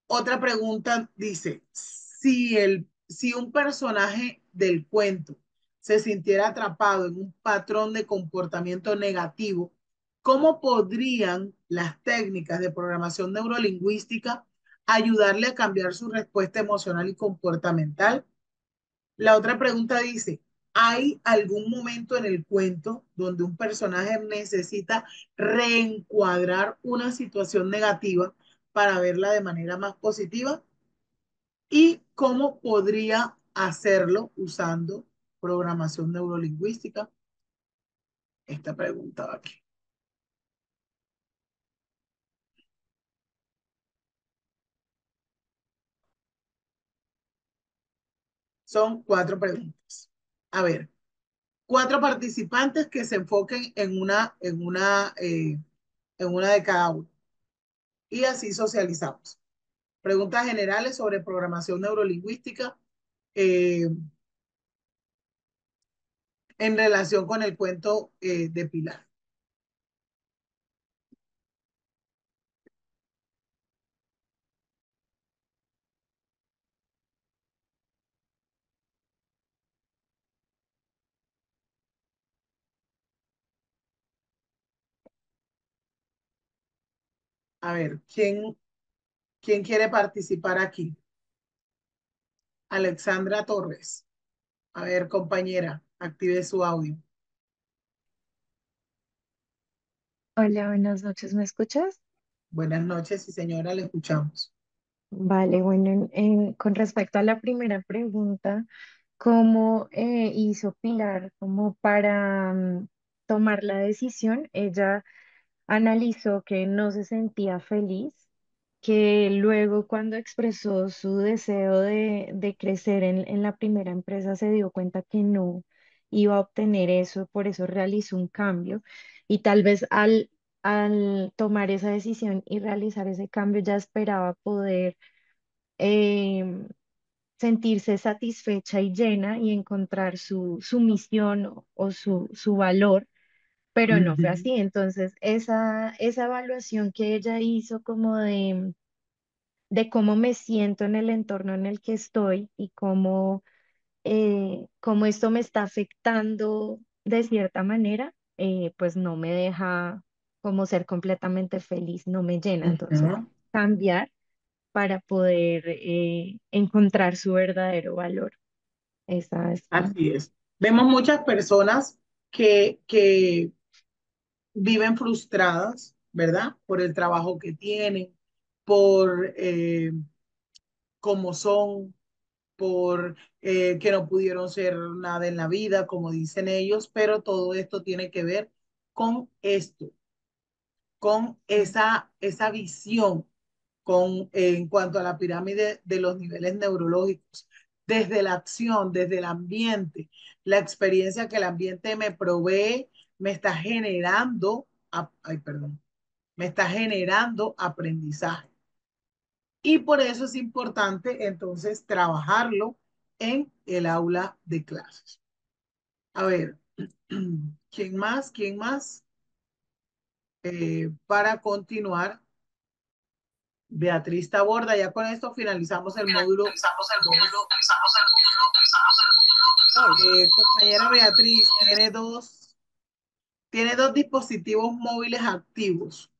Otra pregunta dice, si un personaje del cuento se sintiera atrapado en un patrón de comportamiento negativo, ¿cómo podrían las técnicas de programación neurolingüística ayudarle a cambiar su respuesta emocional y comportamental? La otra pregunta dice, ¿hay algún momento en el cuento donde un personaje necesita reencuadrar una situación negativa para verla de manera más positiva? ¿Y cómo podría hacerlo usando programación neurolingüística? Esta pregunta va aquí. Son 4 preguntas. A ver, 4 participantes que se enfoquen en una de cada uno. Y así socializamos. Preguntas generales sobre programación neurolingüística eh, en relación con el cuento de Pilar. A ver, ¿quién quiere participar aquí? Alexandra Torres. A ver, compañera, active su audio. Hola, buenas noches, ¿me escuchas? Buenas noches, sí, señora, le escuchamos. Vale, bueno, con respecto a la primera pregunta, ¿Cómo hizo Pilar como para tomar la decisión? Ella analizó que no se sentía feliz, que luego cuando expresó su deseo de crecer en la primera empresa se dio cuenta que no iba a obtener eso, por eso realizó un cambio y tal vez al tomar esa decisión y realizar ese cambio ya esperaba poder em, sentirse satisfecha y llena y encontrar su misión o su valor, pero no fue Ujú. así. Entonces, esa evaluación que ella hizo como de cómo me siento en el entorno en el que estoy y cómo esto me está afectando de cierta manera, pues no me deja como ser completamente feliz, no me llena. Entonces, Ujú. cambiar para poder encontrar su verdadero valor. Esa es como... Así es. Vemos muchas personas que viven frustradas, ¿verdad? Por el trabajo que tienen, por cómo son, por que no pudieron ser nada en la vida, como dicen ellos, pero todo esto tiene que ver con esto, con esa visión en cuanto a la pirámide de los niveles neurológicos, desde la acción, desde el ambiente, la experiencia que el ambiente me provee, me está generando, ay, perdón, me está generando aprendizaje. Y por eso es importante entonces trabajarlo en el aula de clases. A ver, ¿quién más? ¿Quién más? Para continuar, Beatriz Taborda, ya con esto finalizamos el módulo 2. Compañera Beatriz, tiene dos dispositivos móviles activos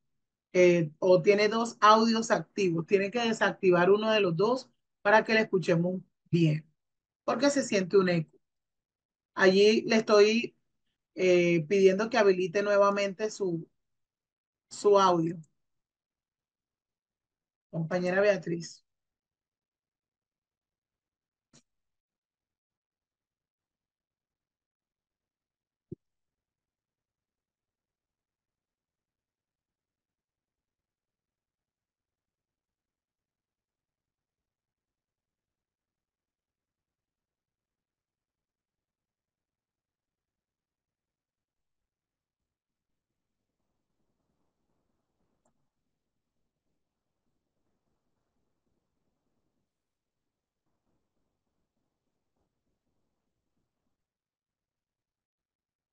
o tiene dos audios activos. Tiene que desactivar uno de los dos para que le escuchemos bien, porque se siente un eco. Allí le estoy pidiendo que habilite nuevamente su audio. Compañera Beatriz.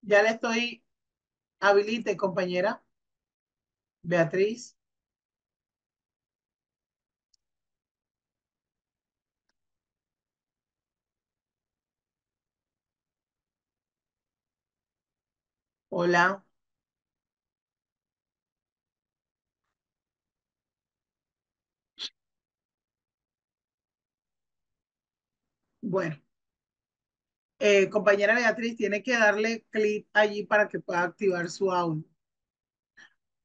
Ya le estoy habilite, compañera Beatriz. Hola. Bueno, compañera Beatriz, tiene que darle clic allí para que pueda activar su audio.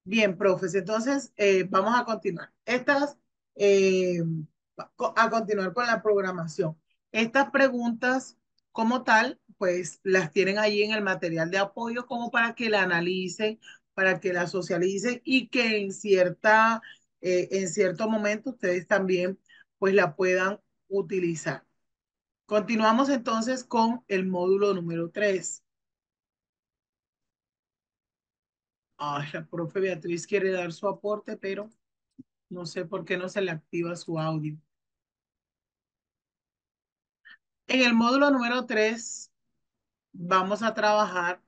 Bien, profes, entonces vamos a continuar. Eh, a continuar con la programación. Estas preguntas como tal, pues las tienen allí en el material de apoyo como para que la analicen, para que la socialicen y que en cierto momento ustedes también pues la puedan utilizar. Continuamos entonces con el módulo número 3. La profe Beatriz quiere dar su aporte, pero no sé por qué no se le activa su audio. En el módulo número 3 vamos a trabajar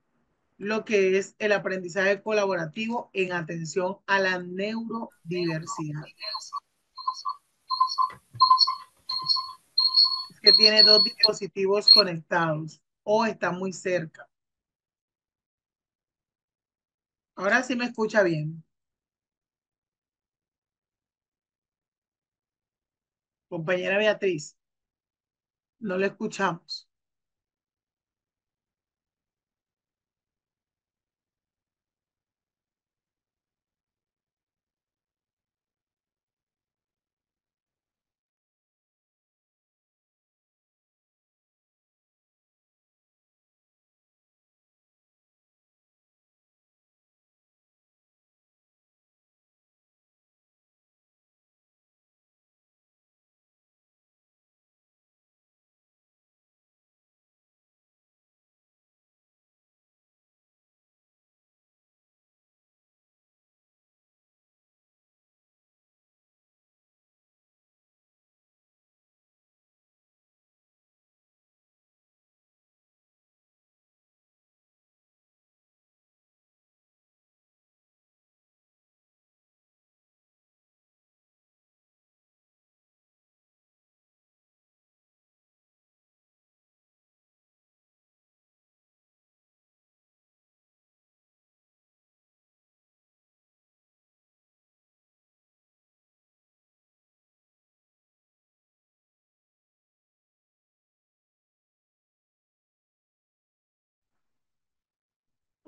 lo que es el aprendizaje colaborativo en atención a la neurodiversidad. Es que tiene dos dispositivos conectados o está muy cerca. Ahora sí me escucha bien. Compañera Beatriz, no le escuchamos.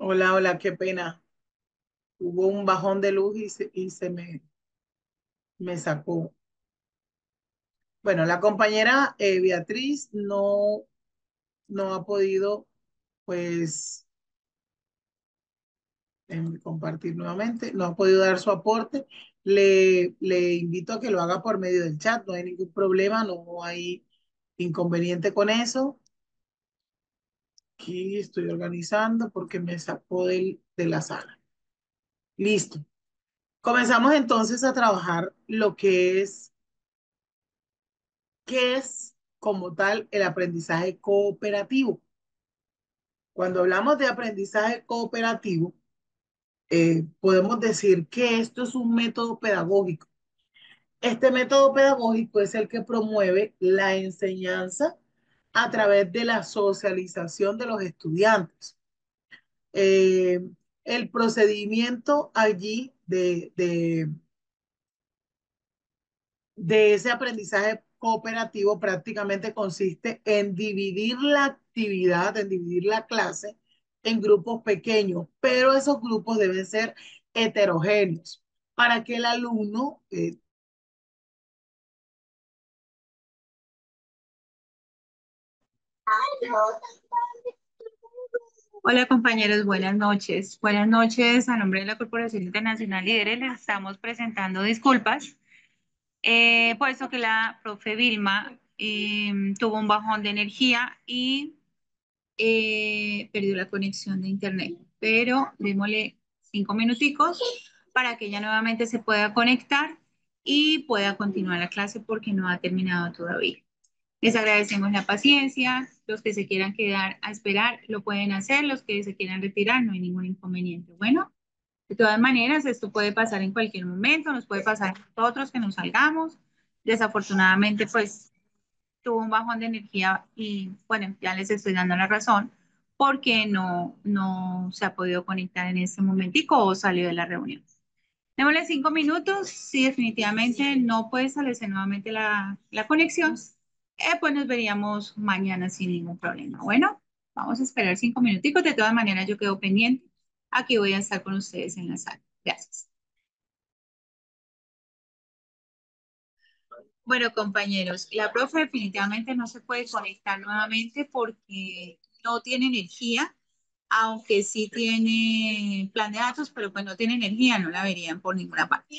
Hola, hola, qué pena. Hubo un bajón de luz y se me sacó. Bueno, la compañera Beatriz no ha podido, pues, compartir nuevamente, no ha podido dar su aporte. Le invito a que lo haga por medio del chat, no hay ningún problema, no hay inconveniente con eso. Aquí estoy organizando porque me sacó de la sala. Listo. Comenzamos entonces a trabajar lo que es, ¿qué es como tal el aprendizaje cooperativo? Cuando hablamos de aprendizaje cooperativo, podemos decir que esto es un método pedagógico. Este método pedagógico es el que promueve la enseñanza a través de la socialización de los estudiantes. Eh, el procedimiento allí de ese aprendizaje cooperativo prácticamente consiste en dividir la actividad, en dividir la clase en grupos pequeños, pero esos grupos deben ser heterogéneos para que el alumno Hola compañeros, buenas noches. Buenas noches. A nombre de la Corporación Internacional Líderes les estamos presentando disculpas, puesto que la profe Vilma tuvo un bajón de energía y perdió la conexión de internet. Pero démosle 5 minuticos para que ella nuevamente se pueda conectar y pueda continuar la clase porque no ha terminado todavía. Les agradecemos la paciencia. Los que se quieran quedar a esperar lo pueden hacer. Los que se quieran retirar no hay ningún inconveniente. Bueno, de todas maneras, esto puede pasar en cualquier momento. Nos puede pasar a nosotros que nos salgamos. Desafortunadamente, pues tuvo un bajón de energía y bueno, ya les estoy dando la razón porque no se ha podido conectar en este momentico o salió de la reunión. Démosle 5 minutos. Si definitivamente no puede establecer nuevamente la conexión, pues nos veríamos mañana sin ningún problema. Bueno, vamos a esperar 5 minuticos. De todas maneras, yo quedo pendiente. Aquí voy a estar con ustedes en la sala. Gracias. Bueno, compañeros, la profe definitivamente no se puede conectar nuevamente porque no tiene energía, aunque sí tiene plan de datos, pero pues no tiene energía, no la verían por ninguna parte.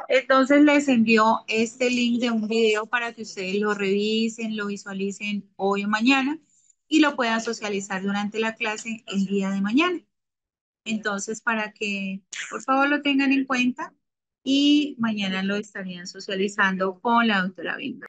Entonces les envió este link de un video para que ustedes lo revisen, lo visualicen hoy o mañana y lo puedan socializar durante la clase el día de mañana. Entonces, para que por favor lo tengan en cuenta y mañana lo estarían socializando con la doctora Bimba.